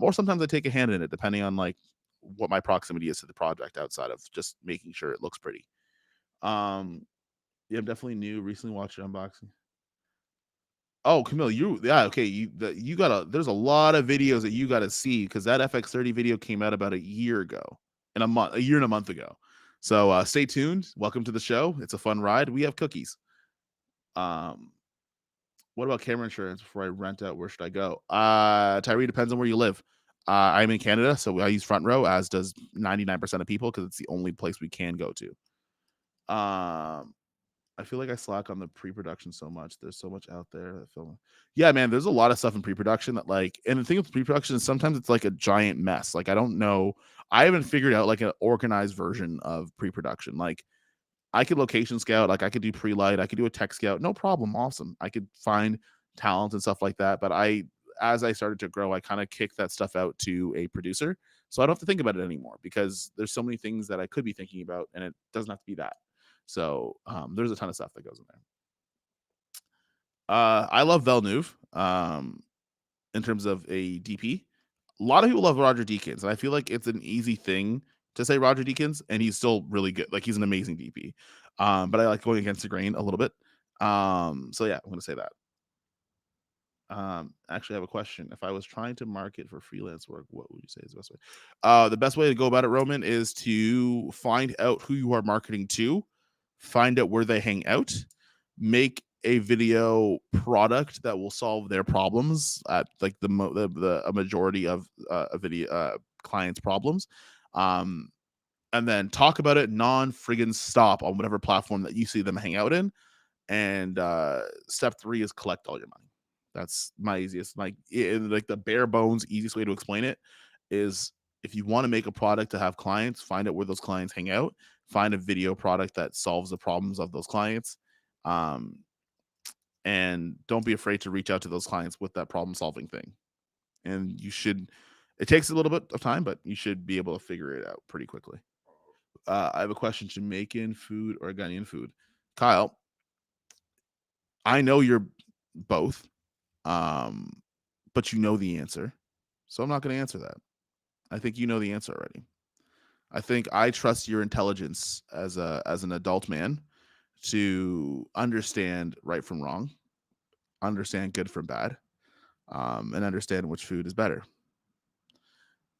Or sometimes I take a hand in it, depending on like what my proximity is to the project outside of just making sure it looks pretty. Um, yeah, I'm definitely new. Recently watched your unboxing. Oh, Camille, yeah, okay. You gotta. There's a lot of videos that you gotta see because that FX30 video came out about a year ago, a year and a month ago. So stay tuned. Welcome to the show. It's a fun ride. We have cookies. Um, what about camera insurance before I rent out? Where should I go? Tyree, depends on where you live. I'm in Canada, so I use Front Row, as does 99% of people, because it's the only place we can go to. I feel like I slack on the pre-production so much. There's so much out there that film. Yeah, man, there's a lot of stuff in pre-production that like, and the thing with pre-production is sometimes it's like a giant mess. Like I don't know, I haven't figured out like an organized version of pre-production. Like I could location scout, like I could do pre-light, I could do a tech scout, no problem, awesome. I could find talent and stuff like that. But as I started to grow, I kind of kicked that stuff out to a producer, so I don't have to think about it anymore because there's so many things that I could be thinking about, and it doesn't have to be that. So there's a ton of stuff that goes in there. I love Villeneuve. In terms of a DP, a lot of people love Roger Deakins, and I feel like it's an easy thing to say Roger Deakins, and he's still really good. Like he's an amazing DP. But I like going against the grain a little bit. So yeah, I'm gonna say that. Actually, I have a question. If I was trying to market for freelance work, what would you say is the best way? The best way to go about it, Roman, is to find out who you are marketing to, find out where they hang out, make a video product that will solve their problems at like a majority of a video clients' problems, um, and then talk about it non friggin' stop on whatever platform that you see them hang out in. And step 3 is collect all your money. That's my easiest, like the bare bones easiest way to explain it is, if you want to make a product to have clients, find out where those clients hang out, find a video product that solves the problems of those clients, um, and don't be afraid to reach out to those clients with that problem solving thing. And you should, it takes a little bit of time, but you should be able to figure it out pretty quickly. I have a question: Jamaican food or Ghanaian food? Kyle, I know you're both, um, but you know the answer. So I'm not going to answer that. I think you know the answer already. I think I trust your intelligence as an adult man to understand right from wrong, understand good from bad, and understand which food is better.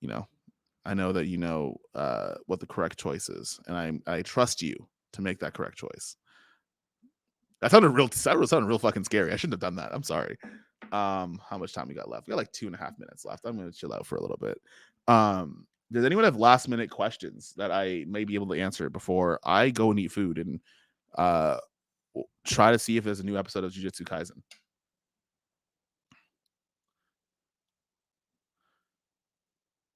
You know, I know that you know what the correct choice is, and I trust you to make that correct choice. That sounded real fucking scary. I shouldn't have done that. I'm sorry. How much time we got left? We got like 2.5 minutes left. I'm gonna chill out for a little bit. Does anyone have last minute questions that I may be able to answer before I go and eat food and uh try to see if there's a new episode of Jujutsu Kaisen?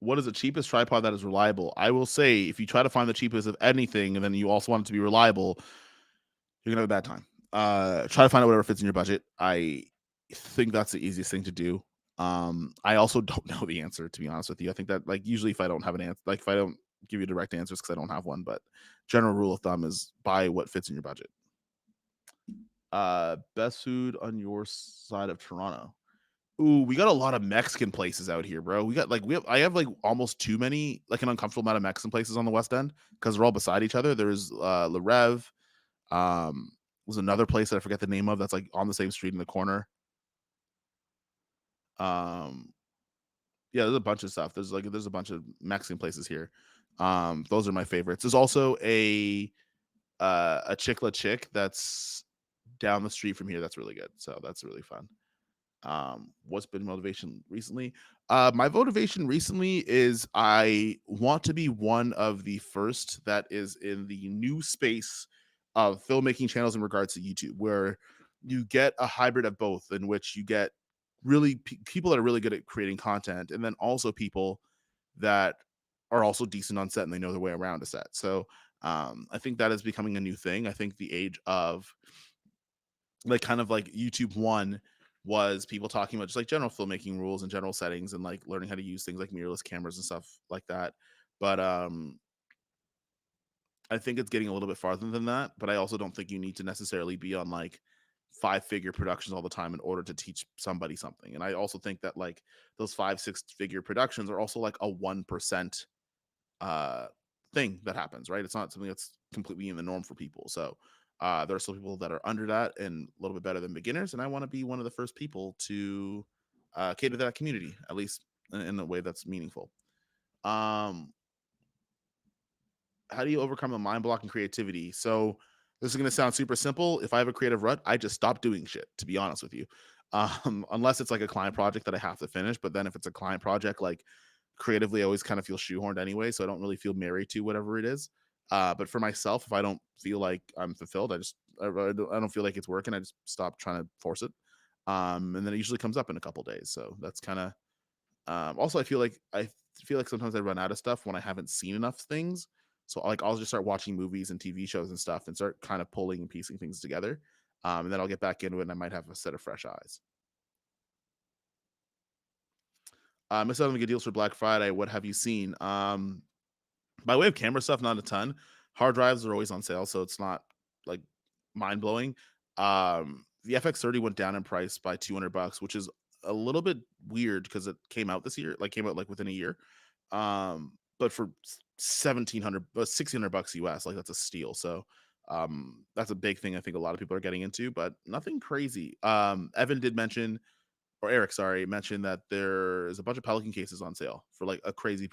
What is the cheapest tripod that is reliable? I will say, if you try to find the cheapest of anything and then you also want it to be reliable, you're gonna have a bad time. Try to find out whatever fits in your budget. I think that's the easiest thing to do. I also don't know the answer, to be honest with you. I think that like usually if I don't have an answer, like if I don't give you direct answers because I don't have one, but general rule of thumb is buy what fits in your budget. Best food on your side of Toronto. Ooh, we got a lot of Mexican places out here, bro. I have like almost too many, like an uncomfortable amount of Mexican places on the West End because they're all beside each other. There's Le Rev. Was another place that I forget the name of that's like on the same street in the corner. Um, yeah, there's a bunch of stuff. There's a bunch of Mexican places here. Those are my favorites. There's also a Chick that's down the street from here that's really good. So that's really fun. What's been motivation recently? My motivation recently is I want to be one of the first that is in the new space of filmmaking channels in regards to YouTube, where you get a hybrid of both, in which you get really people that are really good at creating content, and then also people that are also decent on set and they know their way around a set. So I think that is becoming a new thing. I think the age of like kind of like YouTube one was people talking about just like general filmmaking rules and general settings and like learning how to use things like mirrorless cameras and stuff like that. But I think it's getting a little bit farther than that. But I also don't think you need to necessarily be on like five-figure productions all the time in order to teach somebody something. And I also think that like those 5 6 figure productions are also like a 1% uh thing that happens, right? It's not something that's completely in the norm for people. So there are still people that are under that and a little bit better than beginners, and I want to be one of the first people to cater to that community, at least in a way that's meaningful. um how do you overcome a mind block and creativity? So this is going to sound super simple. If I have a creative rut, I just stop doing shit, to be honest with you. Unless it's like a client project that I have to finish. But then if it's a client project, like creatively, I always kind of feel shoehorned anyway. So I don't really feel married to whatever it is. But for myself, if I don't feel like I'm fulfilled, I don't feel like it's working. I just stop trying to force it. And then it usually comes up in a couple days. So that's kind of also, I feel like sometimes I run out of stuff when I haven't seen enough things. So like I'll just start watching movies and TV shows and stuff and start kind of pulling and piecing things together. And then I'll get back into it and I might have a set of fresh eyes. Missed out on good deals for Black Friday. What have you seen? By way of camera stuff, not a ton. Hard drives are always on sale, so it's not like mind blowing. The FX30 went down in price by $200, which is a little bit weird because it came out this year, like came out like within a year. But for 1700, 1600 bucks US, like that's a steal. So that's a big thing I think a lot of people are getting into, but nothing crazy. Evan did mention, or Eric, sorry, mentioned that there is a bunch of Pelican cases on sale for like a crazy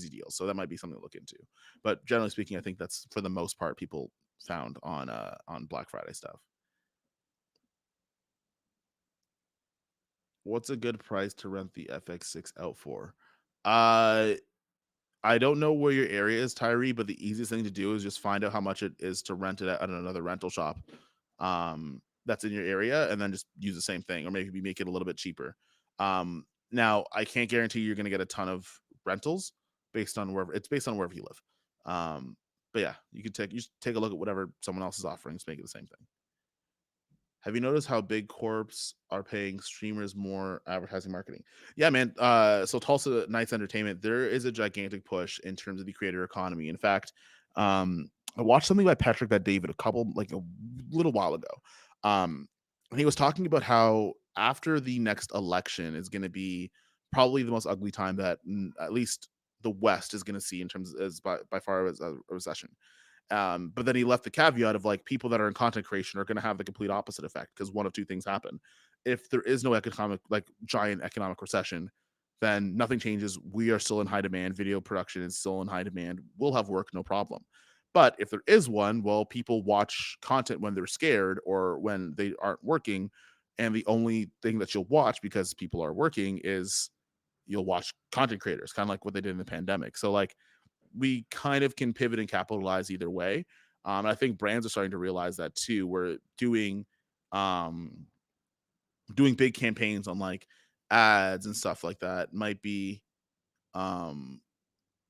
deal. So that might be something to look into. But generally speaking, I think that's for the most part people found on Black Friday stuff. What's a good price to rent the FX6 out for? Uh I don't know where your area is, Tyree, but the easiest thing to do is just find out how much it is to rent it at another rental shop that's in your area, and then just use the same thing, or maybe make it a little bit cheaper. Now, I can't guarantee you're going to get a ton of rentals based on wherever you live. But yeah, you just take a look at whatever someone else is offering to make it the same thing. Have you noticed how big corps are paying streamers more advertising marketing? Yeah, man. So Tulsa Knights Entertainment, there is a gigantic push in terms of the creator economy. In fact, I watched something by Patrick Bet David like a little while ago. And he was talking about how after the next election is going to be probably the most ugly time that at least the West is going to see in terms as by far as a recession. But then he left the caveat of like people that are in content creation are going to have the complete opposite effect because one of two things happen. If there is no economic, like giant economic recession, then nothing changes. We are still in high demand. Video production is still in high demand. We'll have work, no problem. But if there is one, well, people watch content when they're scared or when they aren't working. And the only thing that you'll watch because people are working is you'll watch content creators, kind of like what they did in the pandemic. So, like, we kind of can pivot and capitalize either way. And I think brands are starting to realize that too. We're um, doing big campaigns on like ads and stuff like that um,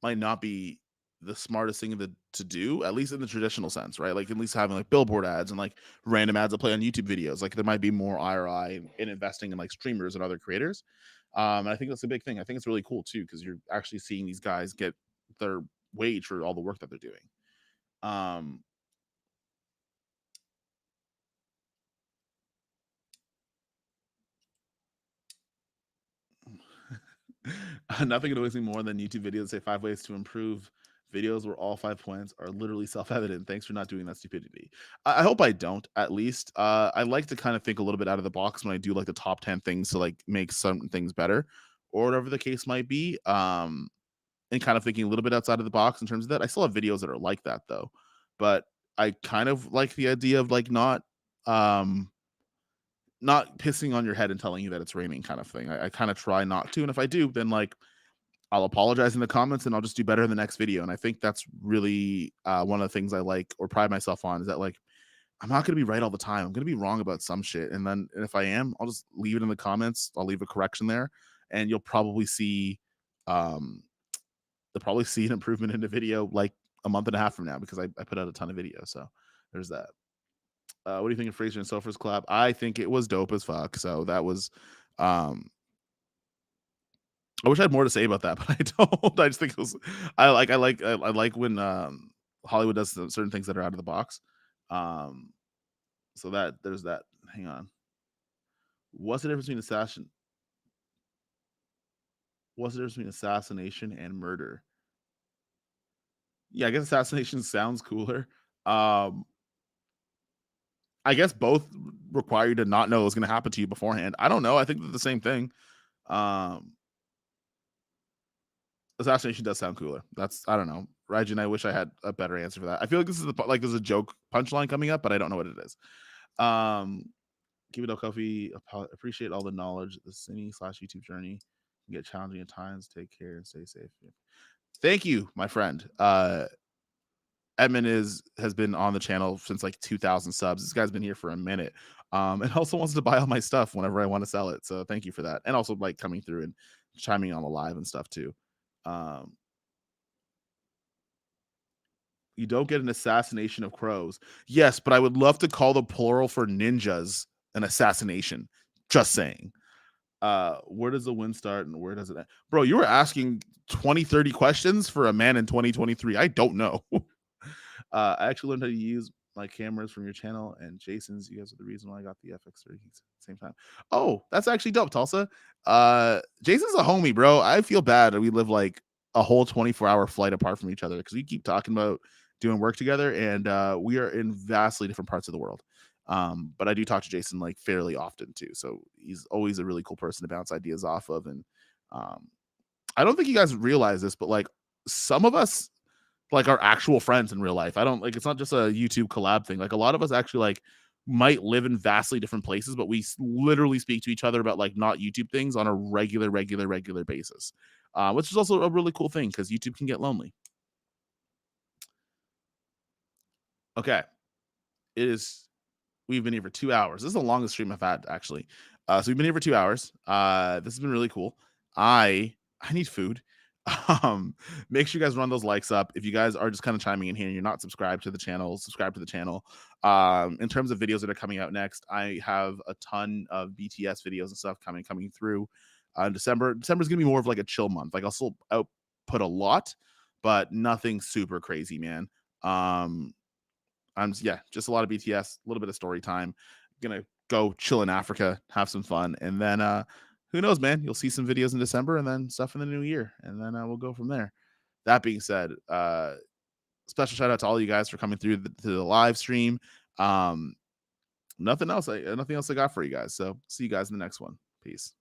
might not be the smartest thing to do, at least in the traditional sense, right? Like at least having like billboard ads and like random ads that play on YouTube videos. Like there might be more ROI in investing in like streamers and other creators. And I think that's a big thing. I think it's really cool too because you're actually seeing these guys get their wage for all the work that they're doing. Um, Nothing annoys me more than YouTube videos that say 5 ways to improve videos where all 5 points are literally self-evident. Thanks for not doing that stupidity. I hope I don't, at least. I like to kind of think a little bit out of the box when I do like the top 10 things to like make some things better or whatever the case might be. And kind of thinking a little bit outside of the box in terms of that. I still have videos that are like that though. But I kind of like the idea of like not um not pissing on your head and telling you that it's raining kind of thing. I kind of try not to. And if I do, then like I'll apologize in the comments and I'll just do better in the next video. And I think that's really one of the things I like or pride myself on is that like I'm not going to be right all the time. I'm going to be wrong about some shit. And if I am, I'll just leave it in the comments. I'll leave a correction there and um, you'll probably see an improvement in the video like a month and a half from now because I put out a ton of videos. So there's that. What do you think of Fraser and Sofa's collab? I think it was dope as fuck. So that was, um, I wish I had more to say about that, but I don't. I just think it was, I like when Hollywood does certain things that are out of the box. Um, so that there's that. Hang on. What's the difference between assassination and murder? Yeah, I guess assassination sounds cooler. Um, I guess both require you to not know what's going to happen to you beforehand. I don't know. I think they're the same thing. Um, assassination does sound cooler. That's I don't know. Raijin, I wish I had a better answer for that. I feel like this is there's a joke punchline coming up, but I don't know what it is. Keep it up, Kofi. Appreciate all the knowledge. The singing/YouTube journey can get challenging at times. Take care and stay safe. Thank you, my friend. Edmund has been on the channel since like 2,000 subs. This guy's been here for a minute. And also wants to buy all my stuff whenever I want to sell it. So thank you for that. And also like coming through and chiming on the live and stuff too. You don't get an assassination of crows. Yes, but I would love to call the plural for ninjas an assassination. Just saying. Where does the win start and where does it end? Bro, you were asking 20, 30 questions for a man in 2023. I don't know. I actually learned how to use my cameras from your channel and Jason's. You guys are the reason why I got the FX30 at the same time. Oh, that's actually dope, Tulsa. Jason's a homie, bro. I feel bad that we live like a whole 24-hour flight apart from each other because we keep talking about doing work together and we are in vastly different parts of the world. But I do talk to Jason like fairly often too. So he's always a really cool person to bounce ideas off of. And I don't think you guys realize this, but like some of us like our actual friends in real life. I don't like it's not just a YouTube collab thing. Like a lot of us actually like might live in vastly different places, but we literally speak to each other about like not YouTube things on a regular basis, which is also a really cool thing because YouTube can get lonely. Okay, we've been here for 2 hours. This is the longest stream I've had actually. So we've been here for 2 hours. This has been really cool. I need food. Make sure you guys run those likes up. If you guys are just kind of chiming in here and you're not subscribed to the channel, subscribe to the channel. In terms of videos that are coming out next, I have a ton of BTS videos and stuff coming through. December is gonna be more of like a chill month. Like I'll still output a lot, but nothing super crazy, man. Just a lot of BTS, a little bit of story time. Gonna go chill in Africa, have some fun, and then who knows, man? You'll see some videos in December and then stuff in the new year, and then we'll go from there. That being said, special shout out to all you guys for coming through to the live stream. Nothing else I got for you guys. So see you guys in the next one. Peace.